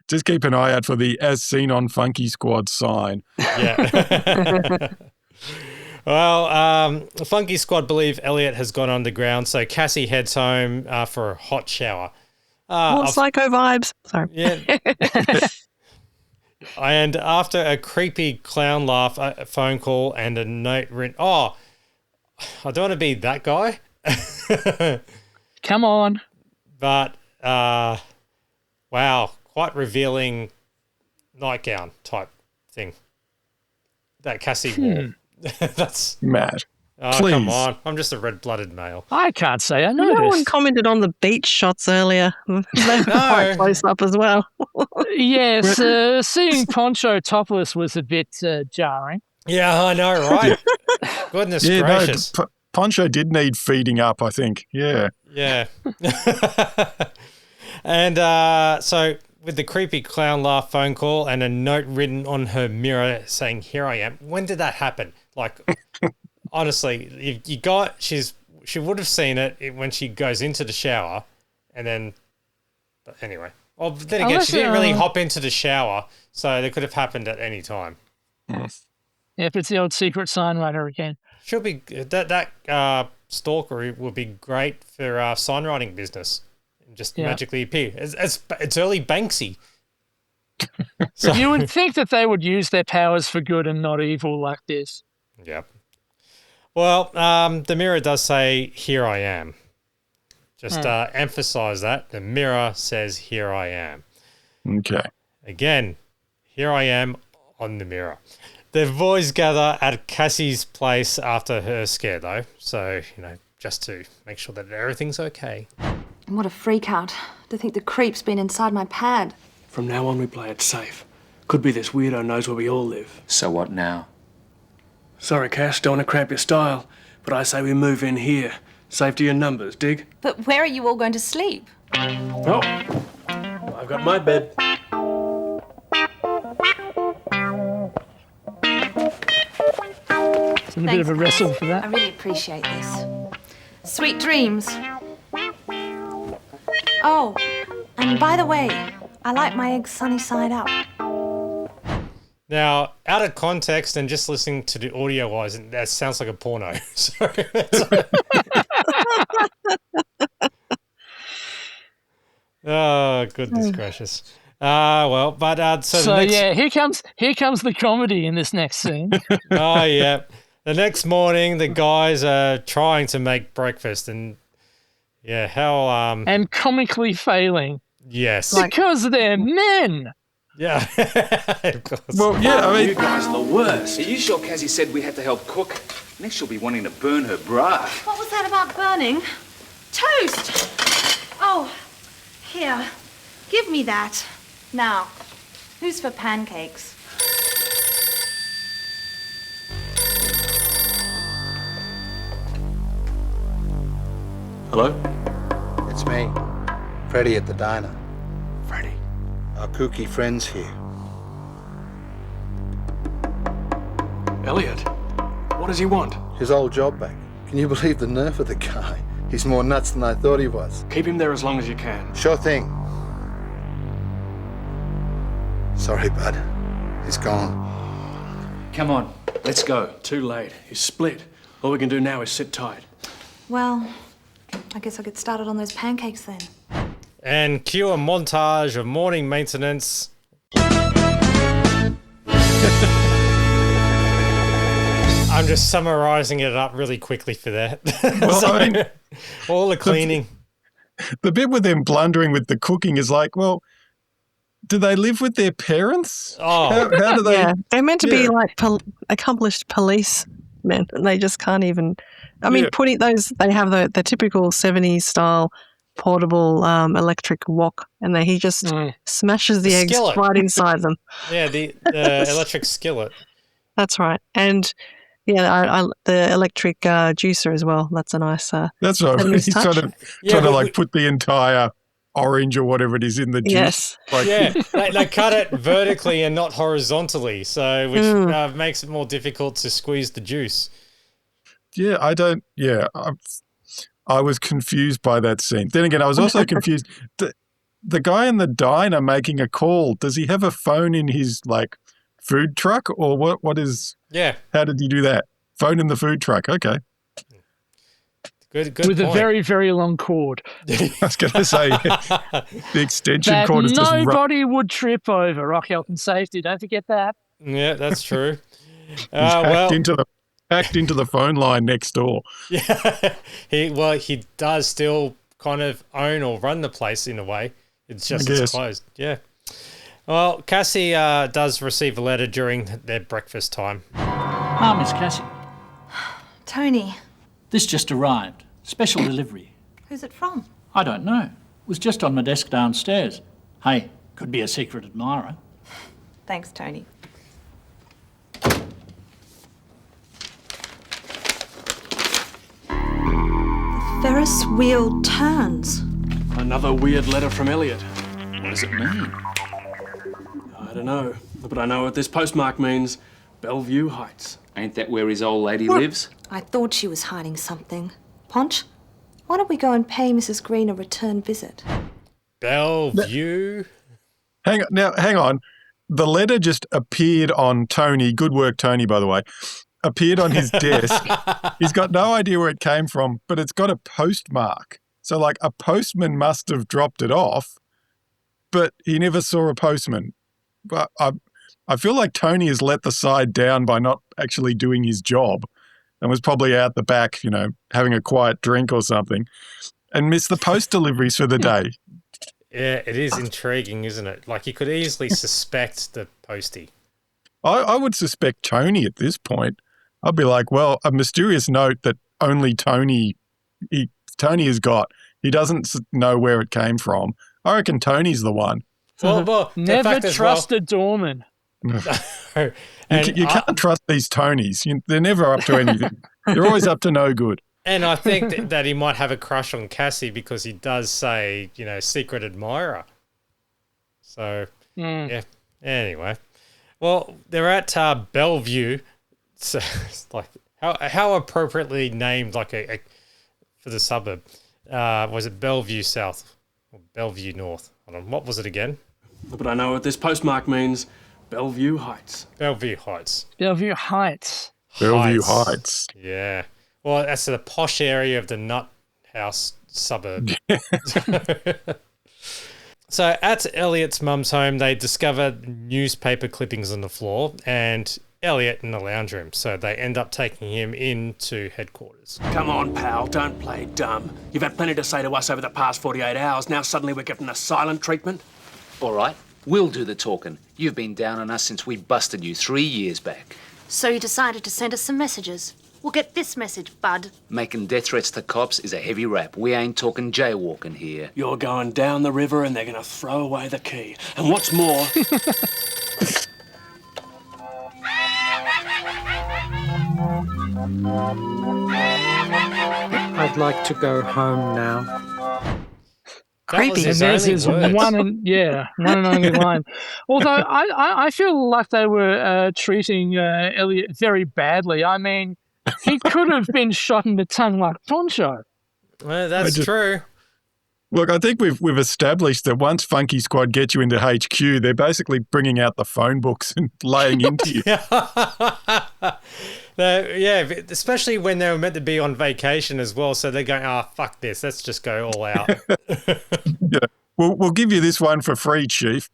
Just keep an eye out for the As Seen on Funky Squad sign. Yeah. Well, the Funky Squad believe Elliot has gone underground, so Cassie heads home for a hot shower. Psycho vibes. Sorry. Yeah. And after a creepy clown laugh, a phone call, and a note written, I don't want to be that guy. Come on. But, wow, quite revealing nightgown type thing that Cassie wore. That's mad. Oh, Please. Come on. I'm just a red-blooded male. I can't say I noticed. No one commented on the beach shots earlier. They were quite close up as well. Yes, seeing Poncho topless was a bit jarring. Yeah, I know, right? Goodness gracious. No, Poncho did need feeding up, I think. Yeah. Yeah. And so with the creepy clown laugh phone call and a note written on her mirror saying, "Here I am." When did that happen? Honestly, she would have seen it when she goes into the shower, and then, but anyway. Well, then again, she didn't really hop into the shower, so it could have happened at any time. Yes. Yeah, if it's the old secret sign writer again. She'll be that stalker will be great for signwriting business. Just magically appear. It's early Banksy. So you would think that they would use their powers for good and not evil like this. Yeah. Well, the mirror does say, "Here I am." Just emphasize that. The mirror says, "Here I am." Okay. Again, here I am on the mirror. The boys gather at Cassie's place after her scare, though. So, just to make sure that everything's okay. What a freak out. To think the creep's been inside my pad. From now on, we play it safe. Could be this weirdo knows where we all live. So what now? Sorry, Cass, don't want to cramp your style, but I say we move in here. Safety in numbers, dig? But where are you all going to sleep? Oh, I've got my bed. It's a bit of a wrestle for that. I really appreciate this. Sweet dreams. Oh, and by the way, I like my eggs sunny side up. Now, out of context and just listening to the audio-wise, that sounds like a porno. Sorry. Oh, goodness gracious. Well, but so the next... yeah, here comes the comedy in this next scene. Oh yeah, the next morning the guys are trying to make breakfast, and yeah, how and comically failing. Yes, because they're men. Yeah, of course. Well, yeah, I mean, You guys are the worst. Are you sure Cassie said we had to help cook? Next she'll be wanting to burn her bra. What was that about burning? Toast! Oh, here. Give me that. Now, who's for pancakes? Hello? It's me, Freddie at the diner. Freddie. Our kooky friend's here. Elliot, what does he want? His old job back. Can you believe the nerve of the guy? He's more nuts than I thought he was. Keep him there as long as you can. Sure thing. Sorry, bud. He's gone. Come on, let's go. Too late. He's split. All we can do now is sit tight. Well, I guess I'll get started on those pancakes then. And cue a montage of morning maintenance. I'm just summarising it up really quickly for that. Well, I mean, all the cleaning. The bit with them blundering with the cooking is like, well, do they live with their parents? Oh, how do they? Yeah, they're meant to be like accomplished policemen, and they just can't even. I mean, putting those, they have the typical 70s style portable electric wok, and he just smashes the eggs skillet. right inside them. Yeah, the electric skillet. That's right, and yeah, the electric juicer as well. That's a nice. That's right. He's trying to like put the entire orange or whatever it is in the juice. Yes. Like, Yeah, they cut it vertically and not horizontally, so which makes it more difficult to squeeze the juice. Yeah, I was confused by that scene. Then again, I was also confused. The guy in the diner making a call, does he have a phone in his like food truck or what is? Yeah. How did he do that? Phone in the food truck. Okay. Good With point. a very, very long cord. I was going to say the extension that cord is just nobody would trip over. Rock health and safety. Don't forget that. Yeah, that's true. hacked into the phone line next door. Yeah, he does still kind of own or run the place in a way. It's just it's closed. Yeah. Well, Cassie does receive a letter during their breakfast time. Ah, Miss Cassie. Tony. This just arrived. Special delivery. Who's it from? I don't know. It was just on my desk downstairs. Hey, could be a secret admirer. Thanks, Tony. The Ferris wheel turns. Another weird letter from Elliot. What does it mean? I don't know, but I know what this postmark means. Bellevue Heights. Ain't that where his old lady lives? I thought she was hiding something. Ponch, why don't we go and pay Mrs. Green a return visit? Bellevue? Hang on. The letter just appeared on Tony. Good work, Tony, by the way. Appeared on his desk. He's got no idea where it came from, but it's got a postmark. So, like, a postman must have dropped it off, but he never saw a postman. But I feel like Tony has let the side down by not actually doing his job and was probably out the back, having a quiet drink or something and missed the post deliveries for the day. Yeah, it is intriguing, isn't it? Like, you could easily suspect the postie. I would suspect Tony at this point. I'd be like, well, a mysterious note that only Tony has got. He doesn't know where it came from. I reckon Tony's the one. Well, never trust a doorman. You can't trust these Tonys. They're never up to anything. They're always up to no good. And I think that he might have a crush on Cassie because he does say, secret admirer. So, yeah. Anyway. Well, they're at Bellevue. So it's like, how appropriately named, like for the suburb. Was it Bellevue South or Bellevue North? Hold on, what was it again? But I know what this postmark means. Bellevue Heights. Bellevue Heights. Bellevue Heights. Bellevue Heights. Yeah. Well, that's the posh area of the Nut House suburb. So at Elliot's mum's home, they discover newspaper clippings on the floor and Elliot in the lounge room. So they end up taking him into headquarters. Come on, pal, don't play dumb. You've had plenty to say to us over the past 48 hours. Now suddenly we're getting a silent treatment? All right, we'll do the talking. You've been down on us since we busted you 3 years back. So you decided to send us some messages. We'll get this message, bud. Making death threats to cops is a heavy rap. We ain't talking jaywalking here. You're going down the river and they're going to throw away the key. And what's more... I'd like to go home now. Creepy. And there's his one and only line. Although I feel like they were treating Elliot very badly. I mean, he could have been shot in the tongue like Poncho. Well, that's true. Look, I think we've established that once Funky Squad get you into HQ, they're basically bringing out the phone books and laying into you. Yeah, especially when they were meant to be on vacation as well. So they're going, fuck this. Let's just go all out. Yeah. We'll give you this one for free, Chief.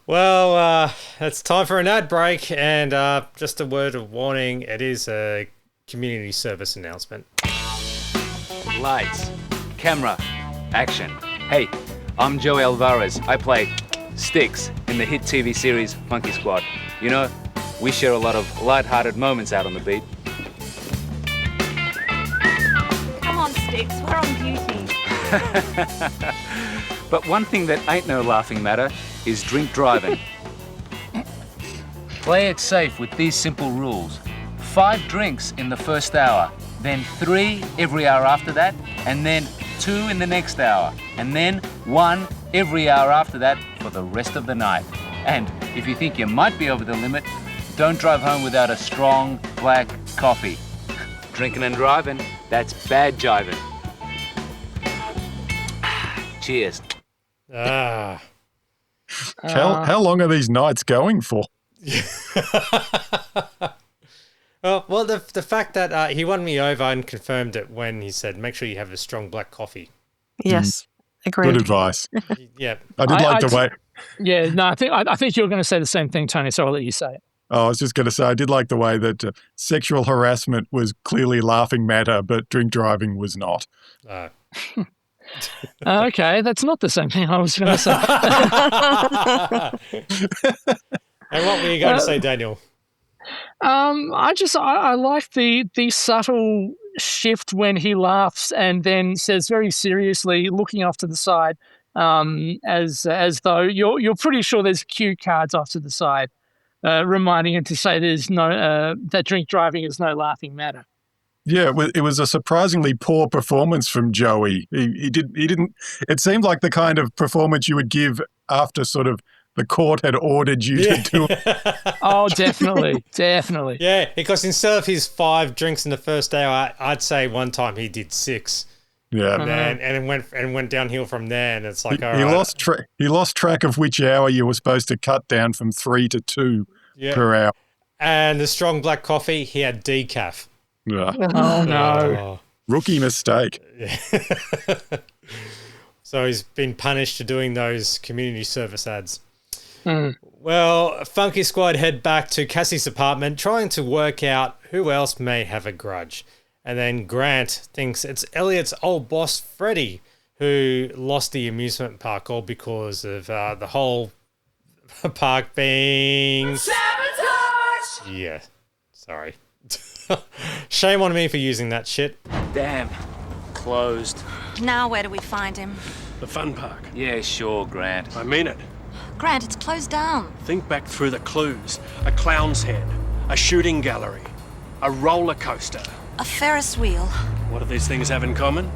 Well, it's time for an ad break. And just a word of warning, it is a community service announcement. Lights, camera, action. Hey, I'm Joey Alvarez. I play Sticks in the hit TV series Funky Squad. You know, we share a lot of light-hearted moments out on the beat. Come on, Sticks, we're on duty. But one thing that ain't no laughing matter is drink driving. Play it safe with these simple rules. 5 drinks in the first hour, then 3 every hour after that, and then 2 in the next hour, and then 1 every hour after that for the rest of the night. And if you think you might be over the limit, don't drive home without a strong black coffee. Drinking and driving, that's bad jiving. Cheers. How long are these nights going for? Well, the fact that he won me over and confirmed it when he said, make sure you have a strong black coffee. Yes, agreed. Good advice. Yeah. I did like the way... Yeah, no, I think you were going to say the same thing, Tony, so I'll let you say it. Oh, I was just going to say, I did like the way that sexual harassment was clearly laughing matter, but drink driving was not. Okay, that's not the same thing I was going to say. And what were you going to say, Daniel? I like the subtle shift when he laughs and then says very seriously, looking off to the side, as though you're pretty sure there's cue cards off to the side, reminding him to say there's no that drink driving is no laughing matter. Yeah, it was a surprisingly poor performance from Joey. He didn't. It seemed like the kind of performance you would give after sort of the court had ordered you to do it. Oh, definitely. Yeah, because instead of his 5 drinks in the first hour, I'd say one time he did 6. Yeah, and it went downhill from there. And it's like, he lost track of which hour you were supposed to cut down from 3 to 2 per hour. And the strong black coffee, he had decaf. Yeah. Oh no! Rookie mistake. Yeah. So he's been punished for doing those community service ads. Well, Funky Squad head back to Cassie's apartment, trying to work out who else may have a grudge. And then Grant thinks it's Elliot's old boss, Freddie, who lost the amusement park all because of the whole park being... Sabotage! Yeah, sorry. Shame on me for using that shit. Damn. Closed. Now where do we find him? The fun park. Yeah, sure, Grant. I mean it. Grant, it's closed down. Think back through the clues. A clown's head, a shooting gallery, a roller coaster. A Ferris wheel. What do these things have in common?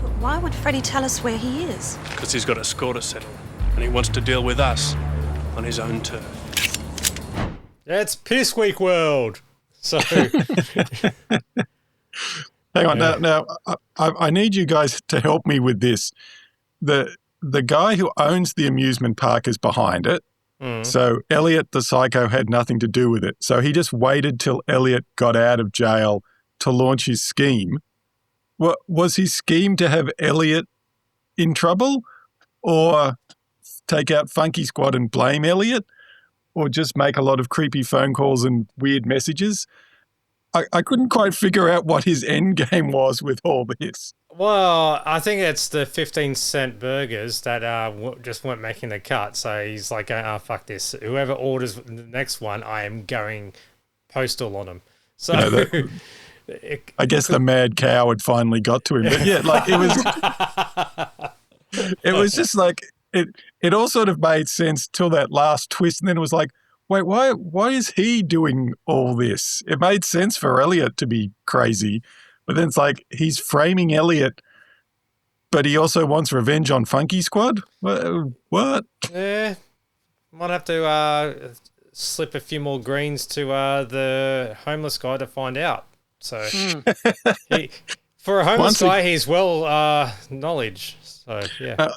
But why would Freddie tell us where he is? Because he's got a score to settle, and he wants to deal with us on his own turf. It's Piss Week World. So... Hang on, now I need you guys to help me with this. The guy who owns the amusement park is behind it. So Elliot the psycho had nothing to do with it. So he just waited till Elliot got out of jail to launch his scheme. was his scheme to have Elliot in trouble, or take out Funky Squad and blame Elliot, or just make a lot of creepy phone calls and weird messages? I couldn't quite figure out what his end game was with all this. Well, I think it's the 15-cent burgers that just weren't making the cut. So he's like, fuck this. Whoever orders the next one, I am going postal on them. So I guess the mad cow had finally got to him. But yeah, like it was just like, it all sort of made sense till that last twist. And then it was like, wait, why is he doing all this? It made sense for Elliot to be crazy, but then it's like he's framing Elliot, but he also wants revenge on Funky Squad? What? Yeah, might have to slip a few more greens to the homeless guy to find out. So for a homeless guy, he's well knowledge. So, yeah.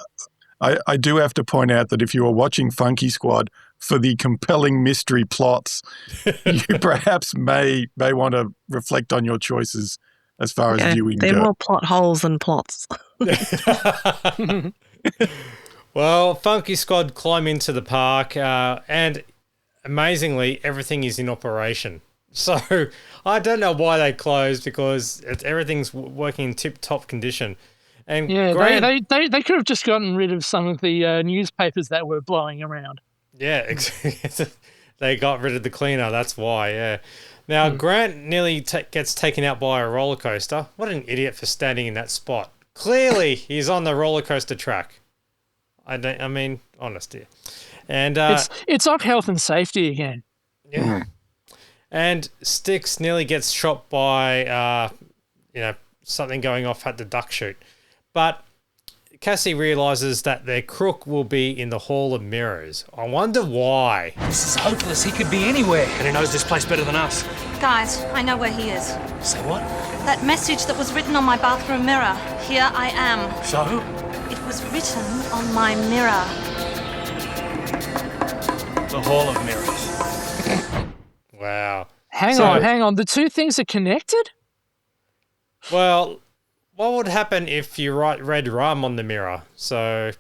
I do have to point out that if you are watching Funky Squad for the compelling mystery plots, you perhaps may want to reflect on your choices as far as viewing they're go. more plot holes than plots. Well, Funky Squad climb into the park, and amazingly, everything is in operation. So I don't know why they closed, because everything's working in tip-top condition. And they could have just gotten rid of some of the newspapers that were blowing around. Yeah, they got rid of the cleaner. That's why. Yeah. Now Grant nearly gets taken out by a roller coaster. What an idiot for standing in that spot. Clearly, he's on the roller coaster track. I mean, honest here. And it's up health and safety again. Yeah. And Styx nearly gets shot by something going off at the duck shoot. But Cassie realises that their crook will be in the Hall of Mirrors. I wonder why. This is hopeless. He could be anywhere. And he knows this place better than us. Guys, I know where he is. Say what? That message that was written on my bathroom mirror. Here I am. So? It was written on my mirror. The Hall of Mirrors. Wow. Hang on. The two things are connected? Well, what would happen if you write red rum on the mirror? So,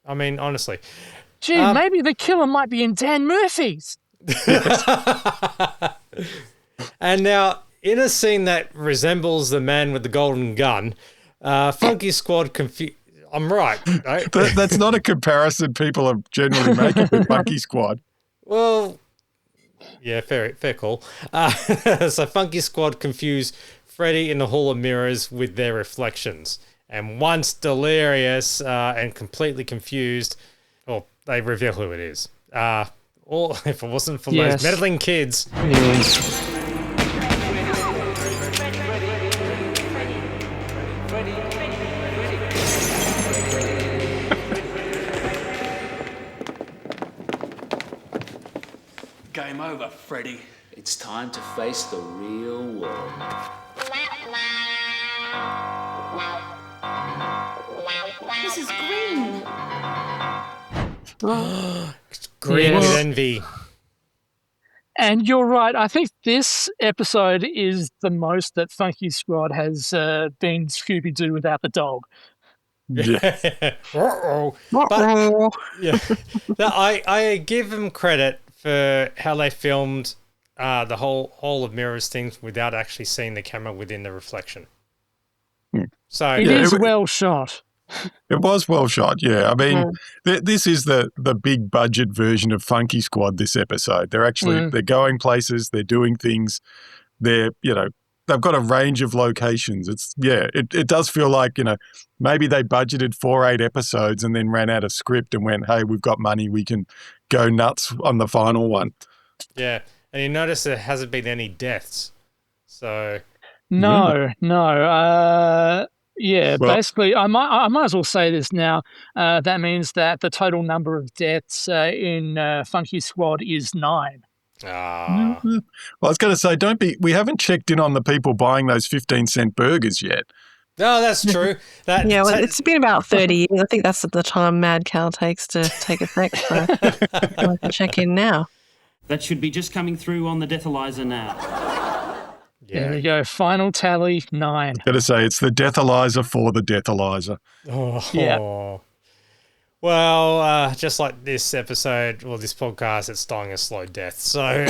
I mean, honestly. Gee, maybe the killer might be in Dan Murphy's. And now, in a scene that resembles the man with the golden gun, Funky Squad I'm right. That's not a comparison people are generally making with Funky Squad. Well, yeah, fair call. So Funky Squad confuse Freddy in the Hall of Mirrors with their reflections. And once delirious and completely confused, they reveal who it is. If it wasn't for those meddling kids. Yes. Game over, Freddy. It's time to face the real world. Mrs. Green. It's green with envy. And you're right. I think this episode is the most that Funky Squad has been Scooby-Doo without the dog. Yeah. But yeah, I give them credit for how they filmed the whole Hall of Mirrors things without actually seeing the camera within the reflection. So it is well shot. It was well shot, yeah. I mean, this is the big budget version of Funky Squad. This episode, they're actually they're going places, they're doing things. They've got a range of locations. It does feel like maybe they budgeted 8 episodes and then ran out of script and went, hey, we've got money, we can go nuts on the final one. Yeah, and you notice there hasn't been any deaths, so no. Basically, I might as well say this now. That means that the total number of deaths in Funky Squad is 9. Ah. Well, I was going to say, we haven't checked in on the people buying those 15-cent burgers yet. No, that's true. It's been about 30 years. I think that's the time Mad Cow takes to take effect. So I can check in now. That should be just coming through on the Deathalyzer now. There we go. Final tally 9. Got to say, it's the Deathalyzer for the Deathalyzer. Oh, Yeah. Well, just like this episode, or this podcast, it's dying a slow death. So,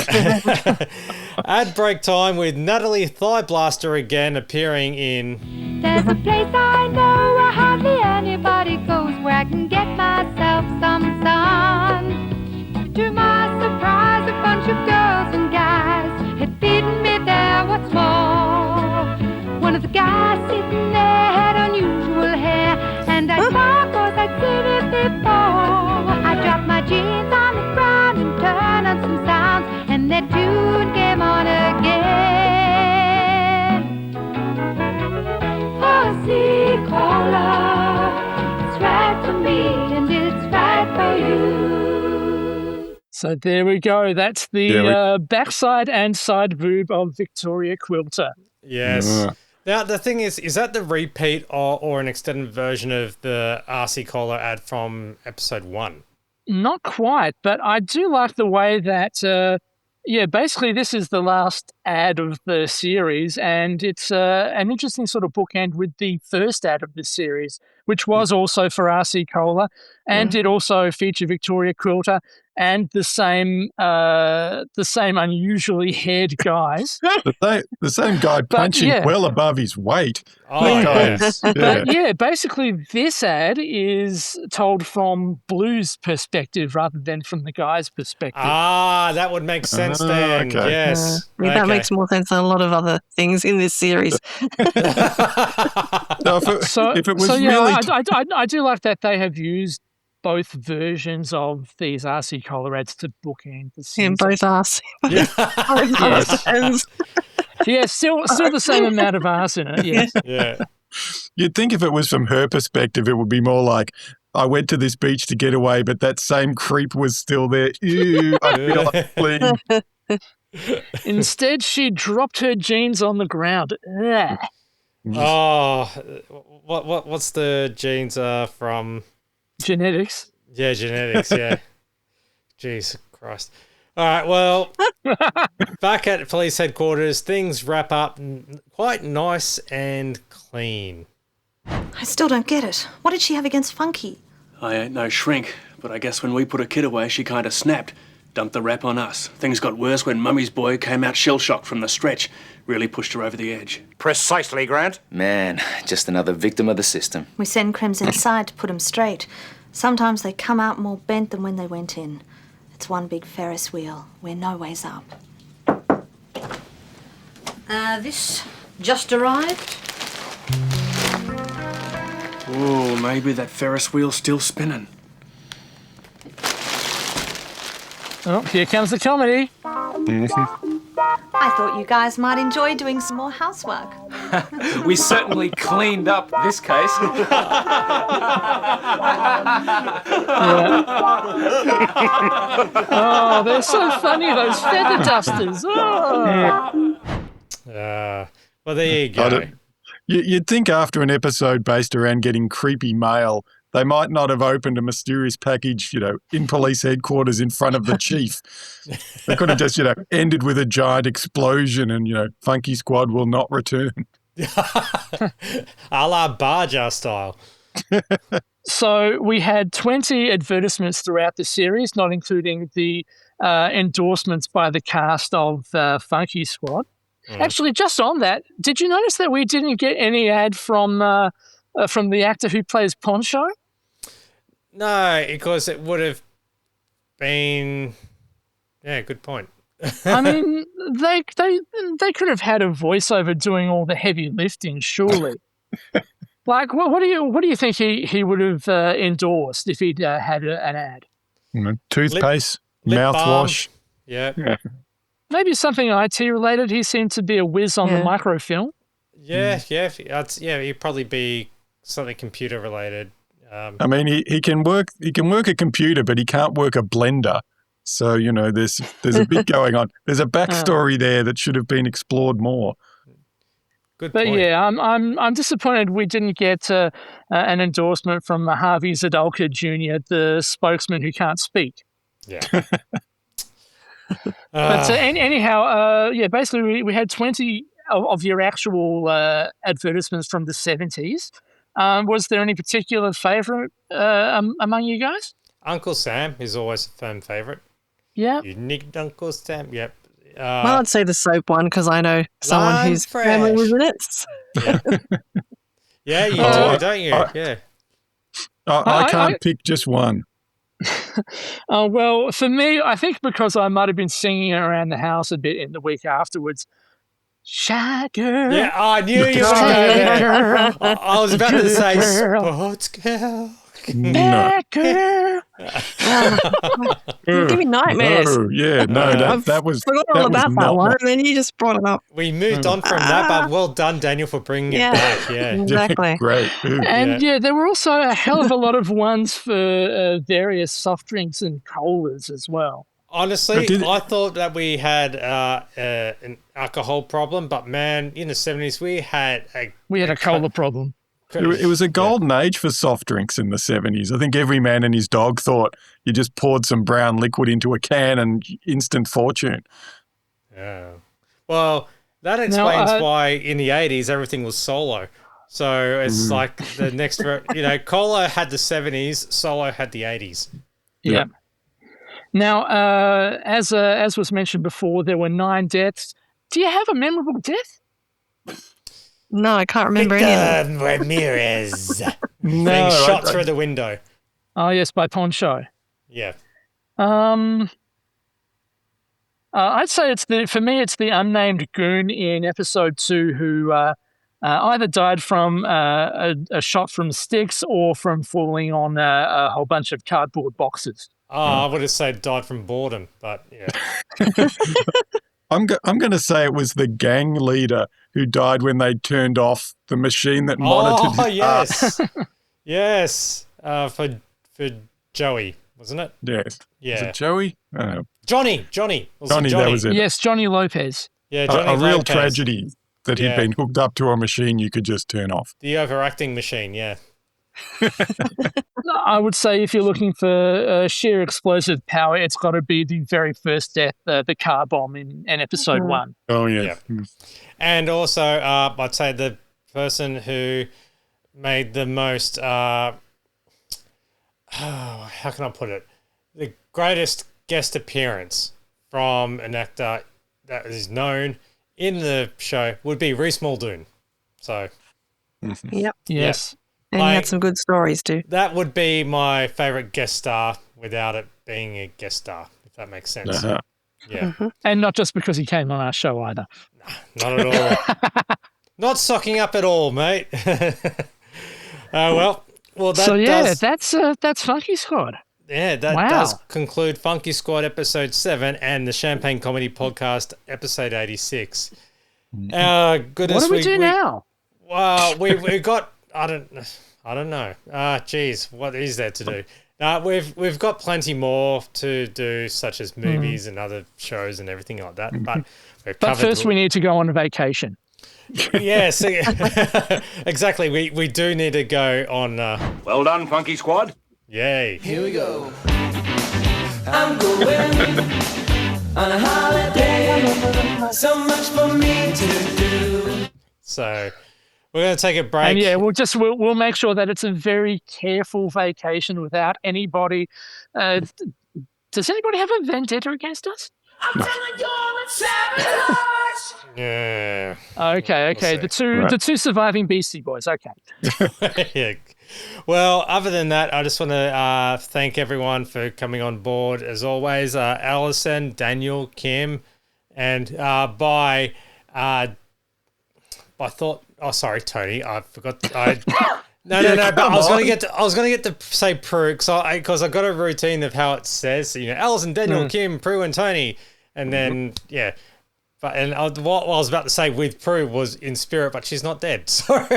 ad break time with Natalie Thighblaster again appearing in. There's a place I know where hardly anybody goes, where I can get myself some sun. To my surprise, a bunch of girls and guys had beaten me there. What's more, one of the guys sitting there had unusual hair, and I thought 'cause I'd seen it before. I dropped my jeans on the ground and turned on some sounds, and that tune came on again. Pussy caller, it's right for me and it's right for you. So there we go. That's the backside and side boob of Victoria Quilter. Yes. Now, the thing is that the repeat or an extended version of the RC Cola ad from episode 1? Not quite, but I do like the way that, basically this is the last ad of the series, and it's an interesting sort of bookend with the first ad of the series, which was also for RC Cola, and did also feature Victoria Quilter and the same unusually haired guys. The same guy punching well above his weight. But basically this ad is told from Blue's perspective rather than from the guy's perspective. Ah, that would make sense then. Okay. Yes. That makes more sense than a lot of other things in this series. If it was I do like that they have used both versions of these RC Cola ads to bookend the season. Both arse. Yeah, still the same amount of arse in it. Yes. Yeah. You'd think if it was from her perspective, it would be more like, I went to this beach to get away, but that same creep was still there. Ew, I feel like fleeing. Instead, she dropped her jeans on the ground. Ugh. Oh, what's the genes from? Genetics. Yeah, genetics, yeah. Jeez Christ. All right, well, back at police headquarters, things wrap up quite nice and clean. I still don't get it. What did she have against Funky? I ain't no shrink, but I guess when we put a kid away, she kind of snapped. Dumped the rap on us. Things got worse when Mummy's boy came out shell-shocked from the stretch. Really pushed her over the edge. Precisely, Grant. Man, just another victim of the system. We send crims inside to put them straight. Sometimes they come out more bent than when they went in. It's one big Ferris wheel. We're no ways up. This just arrived? Oh, maybe that Ferris wheel's still spinning. Oh, here comes the comedy. I thought you guys might enjoy doing some more housework. We certainly cleaned up this case. Oh, they're so funny, those feather dusters. Oh. Well, there you go. You'd think after an episode based around getting creepy mail, they might not have opened a mysterious package, in police headquarters in front of the chief. They could have just, ended with a giant explosion and, Funky Squad will not return. A la Barja style. So we had 20 advertisements throughout the series, not including the endorsements by the cast of Funky Squad. Actually, just on that, did you notice that we didn't get any ad from the actor who plays Poncho? No, because it would have been... Yeah, good point. I mean, they could have had a voiceover doing all the heavy lifting, surely. Like, what do you think he would have endorsed if he'd had an ad? Toothpaste, lip mouthwash. Yeah. Maybe something IT related. He seemed to be a whiz on the microfilm. Yeah. He'd probably be something computer related. I mean, he can work a computer, but he can't work a blender. So there's a bit going on. There's a backstory there that should have been explored more. Good but point. Yeah, I'm disappointed we didn't get an endorsement from Harvey Zadolka Jr., the spokesman who can't speak. Yeah. But anyhow, basically we had 20 of your actual advertisements from the 70s, was there any particular favourite among you guys? Uncle Sam is always a firm favourite. Yeah. You nicked Uncle Sam. Yep. Well, I'd say the soap one because I know someone Lime whose family was in it. Yeah, you do, don't you? Yeah. I can't pick just one. Well, for me, I think because I might have been singing around the house a bit in the week afterwards. Shy girl. Yeah, I knew you were going there. I was about to say sports girl. Bad girl. You give me nightmares. That was. Forgot all about that one, and then you just brought it up. We moved on from that, but well done, Daniel, for bringing it back. Yeah, exactly. Great. And there were also a hell of a lot of ones for various soft drinks and colas as well. Honestly, I thought that we had an alcohol problem, but man, in the 70s we had a cola problem. It was a golden age for soft drinks in the 70s. I think every man and his dog thought you just poured some brown liquid into a can and instant fortune. Yeah. Well, that explains why in the 80s everything was solo. So it's like the next, Cola had the 70s, Solo had the 80s. Yeah. Now, as was mentioned before, there were 9 deaths. Do you have a memorable death? No, I can't remember any of them. Ramirez being shot through the window. Oh, yes, by Poncho. Yeah. I'd say it's the unnamed goon in episode 2 who either died from a shot from sticks or from falling on a whole bunch of cardboard boxes. Oh, I would have said died from boredom, but yeah. I'm going to say it was the gang leader who died when they turned off the machine that monitored his yes. Yes. For Joey, wasn't it? Yes. Yeah. Was it Joey? Johnny. Johnny, that was it. Yes, Johnny Lopez. Yeah, Johnny a real Lopez. tragedy that he'd been hooked up to a machine you could just turn off. The overacting machine, yeah. I would say if you're looking for sheer explosive power, it's got to be the very first death, the car bomb in episode 1. Oh, yeah. And also, I'd say the person who made the most, how can I put it? The greatest guest appearance from an actor that is known in the show would be Reese Muldoon. So, Yep. Yes. And he had some good stories too. That would be my favourite guest star without it being a guest star, if that makes sense. Uh-huh. Yeah. And not just because he came on our show either. Not at all. Not socking up at all, mate. Well, that that's Funky Squad. Yeah, that does conclude Funky Squad episode 7 and the Champagne Comedy Podcast episode 86. Goodness, what do we do now? Well, we got I don't know. What is there to do? We've got plenty more to do, such as movies and other shows and everything like that. But first, we need to go on a vacation. Yes, exactly. We do need to go on. Well done, Funky Squad. Yay! Here we go. I'm going on a holiday. So much for me to do. So. We're going to take a break. And we'll make sure that it's a very careful vacation without anybody. Does anybody have a vendetta against us? I'm telling you, it's sabotage. Yeah. Okay. The two surviving Beastie Boys. Okay. Yeah. Well, other than that, I just want to thank everyone for coming on board as always. Alison, Daniel, Kim, and by thought. Oh, sorry, Tony. I forgot. No. But I was going to get to say Prue because I got a routine of how it says. Alison, Daniel, Kim, Prue, and Tony, and then But what I was about to say with Prue was in spirit, but she's not dead. So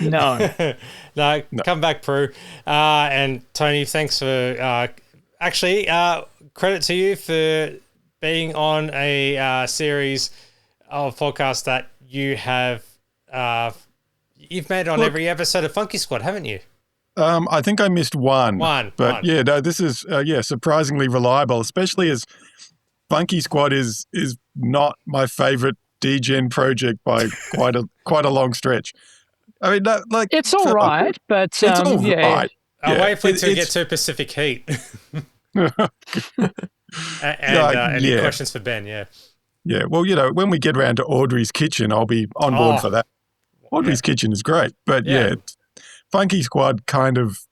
no. Come back, Prue. And Tony, thanks for credit to you for being on a series of podcasts that you have. You've made on every episode of Funky Squad, haven't you? I think I missed one. But yeah, no, this is surprisingly reliable, especially as Funky Squad is not my favorite degen project by quite a long stretch. I mean, it's all right, but it's all right. I'll wait for it to get to Pacific Heat. Any questions for Ben? Yeah. Yeah. Well, when we get around to Audrey's Kitchen, I'll be on board for that. Audrey's Kitchen is great, but Funky Squad kind of,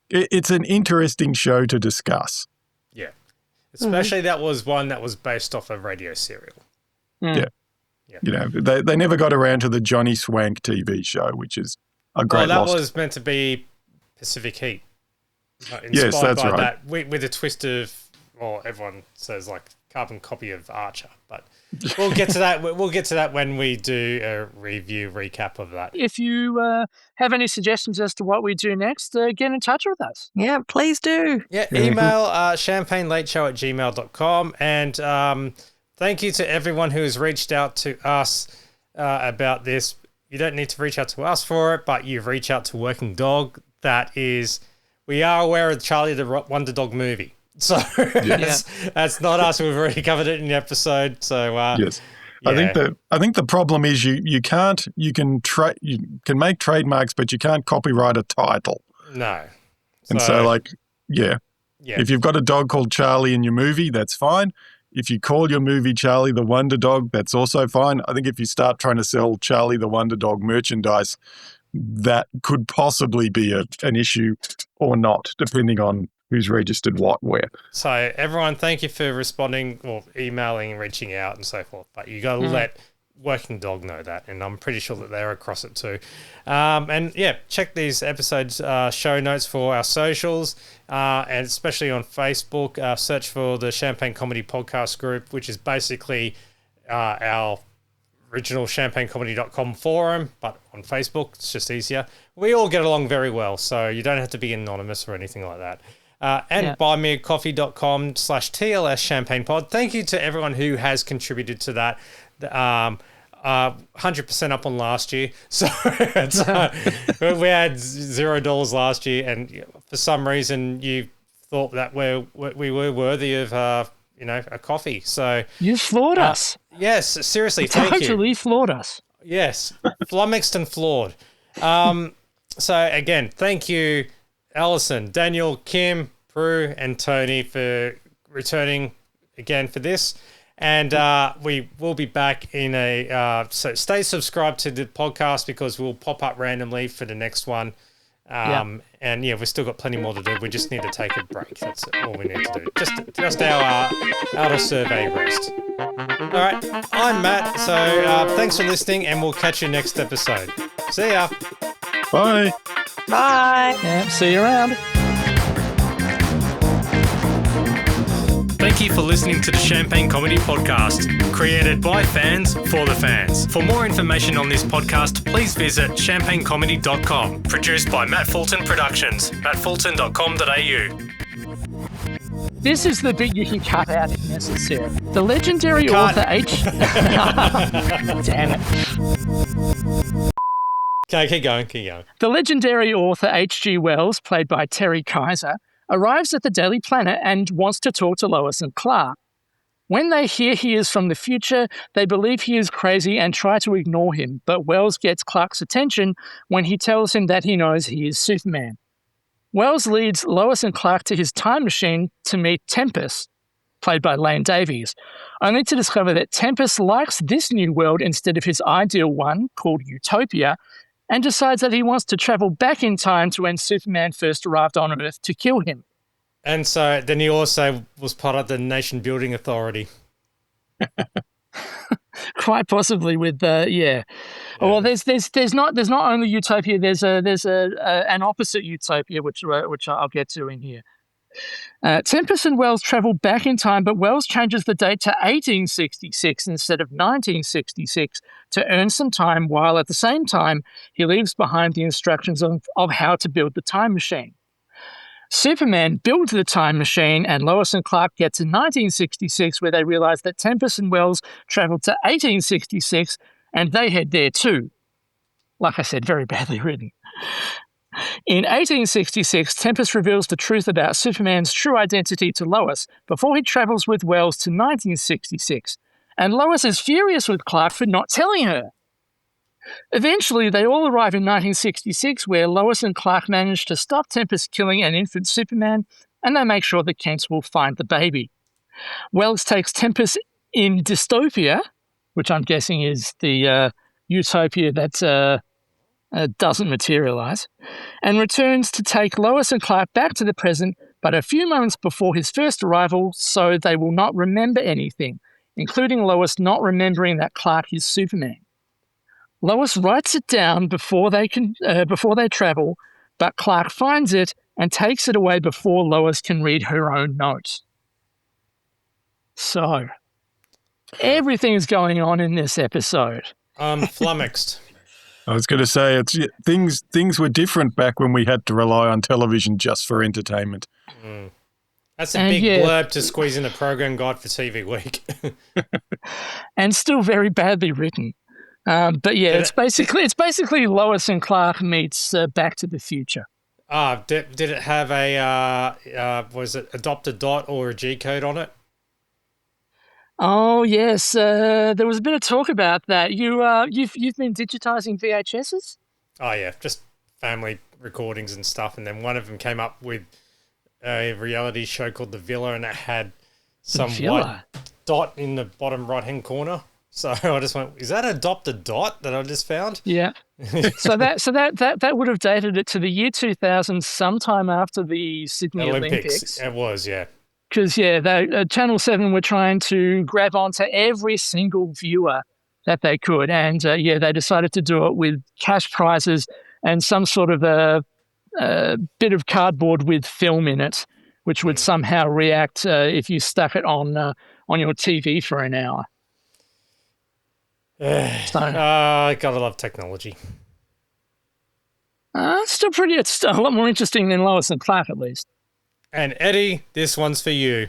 it's an interesting show to discuss. Yeah. Especially that was one that was based off a radio serial. Yeah. They never got around to the Johnny Swank TV show, which is a great that loss. was meant to be Pacific Heat. Yes, that's by right. That, with a twist of, everyone says like carbon copy of Archer, but we'll get to that. We'll get to that when we do a recap of that. If you have any suggestions as to what we do next, get in touch with us. Yeah, please do. Yeah, email champagnelateshow@gmail.com. And thank you to everyone who has reached out to us about this. You don't need to reach out to us for it, but you've reached out to Working Dog. We are aware of Charlie the Wonder Dog movie. So that's not us. We've already covered it in the episode. So yes. Yeah. I think the problem is you can make trademarks, but you can't copyright a title. No. And if you've got a dog called Charlie in your movie, that's fine. If you call your movie Charlie the Wonder Dog, that's also fine. I think if you start trying to sell Charlie the Wonder Dog merchandise, that could possibly be an issue or not, depending on who's registered what where. So everyone, thank you for responding or emailing and reaching out and so forth. But you got to let Working Dog know that, and I'm pretty sure that they're across it too. Check these episodes show notes for our socials, and especially on Facebook. Search for the Champagne Comedy Podcast Group, which is basically our original champagnecomedy.com forum, but on Facebook it's just easier. We all get along very well, so you don't have to be anonymous or anything like that. buymeacoffee.com/TLS Champagne Pod. Thank you to everyone who has contributed to that. 100% up on last year. So we had $0 last year, and for some reason you thought that we were worthy of a coffee. So you floored us. Yes, seriously, thank you. Totally floored us. Yes, flummoxed and floored. So again, thank you, Alison, Daniel, Kim, Prue, and Tony for returning again for this. And we will be back in so stay subscribed to the podcast because we'll pop up randomly for the next one. And we've still got plenty more to do. We just need to take a break. That's all we need to do. Just our outer survey rest. All right, I'm Matt. So thanks for listening, and we'll catch you next episode. See ya. Bye. Bye. Yeah, see you around. Thank you for listening to the Champagne Comedy Podcast, created by fans for the fans. For more information on this podcast, please visit champagnecomedy.com. Produced by Matt Fulton Productions, mattfulton.com.au. This is the bit you can cut out if necessary. The legendary author H. Damn it. Okay, keep going. The legendary author H.G. Wells, played by Terry Kaiser, arrives at the Daily Planet and wants to talk to Lois and Clark. When they hear he is from the future, they believe he is crazy and try to ignore him, but Wells gets Clark's attention when he tells him that he knows he is Superman. Wells leads Lois and Clark to his time machine to meet Tempest, played by Lane Davies, only to discover that Tempest likes this new world instead of his ideal one, called Utopia, and decides that he wants to travel back in time to when Superman first arrived on Earth to kill him. And so then he also was part of the Nation Building Authority. Quite possibly with Well, there's not only Utopia. There's an opposite Utopia which I'll get to in here. Tempest and Wells travel back in time, but Wells changes the date to 1866 instead of 1966 to earn some time, while at the same time he leaves behind the instructions of how to build the time machine. Superman builds the time machine, and Lois and Clark get to 1966, where they realize that Tempest and Wells traveled to 1866, and they head there too. Like I said, very badly written. In 1866, Tempest reveals the truth about Superman's true identity to Lois before he travels with Wells to 1966, and Lois is furious with Clark for not telling her. Eventually, they all arrive in 1966, where Lois and Clark manage to stop Tempest killing an infant Superman, and they make sure the Kents will find the baby. Wells takes Tempest in dystopia, which I'm guessing is the utopia that doesn't materialize, and returns to take Lois and Clark back to the present, but a few moments before his first arrival, so they will not remember anything, including Lois not remembering that Clark is Superman. Lois writes it down before they travel, but Clark finds it and takes it away before Lois can read her own notes. So, everything's going on in this episode. Flummoxed. I was going to say things were different back when we had to rely on television just for entertainment. Mm. That's a big blurb to squeeze in a program guide for TV Week. And still very badly written. But yeah, it's basically Lois and Clark meets Back to the Future. Did it have a was it Adopt a Dot or a G code on it? Oh yes, there was a bit of talk about that. You've been digitizing VHSs? Oh yeah, just family recordings and stuff, and then one of them came up with a reality show called The Villa, and it had some white dot in the bottom right hand corner. So I just went, is that Adopt a Dot that I just found? Yeah. so that would have dated it to the year 2000, sometime after the Sydney Olympics. It was, yeah. Because, Channel 7 were trying to grab onto every single viewer that they could. And, they decided to do it with cash prizes and some sort of a bit of cardboard with film in it, which would somehow react if you stuck it on your TV for an hour. Gotta love technology. It's a lot more interesting than Lois and Clark, at least. And Eddie, this one's for you.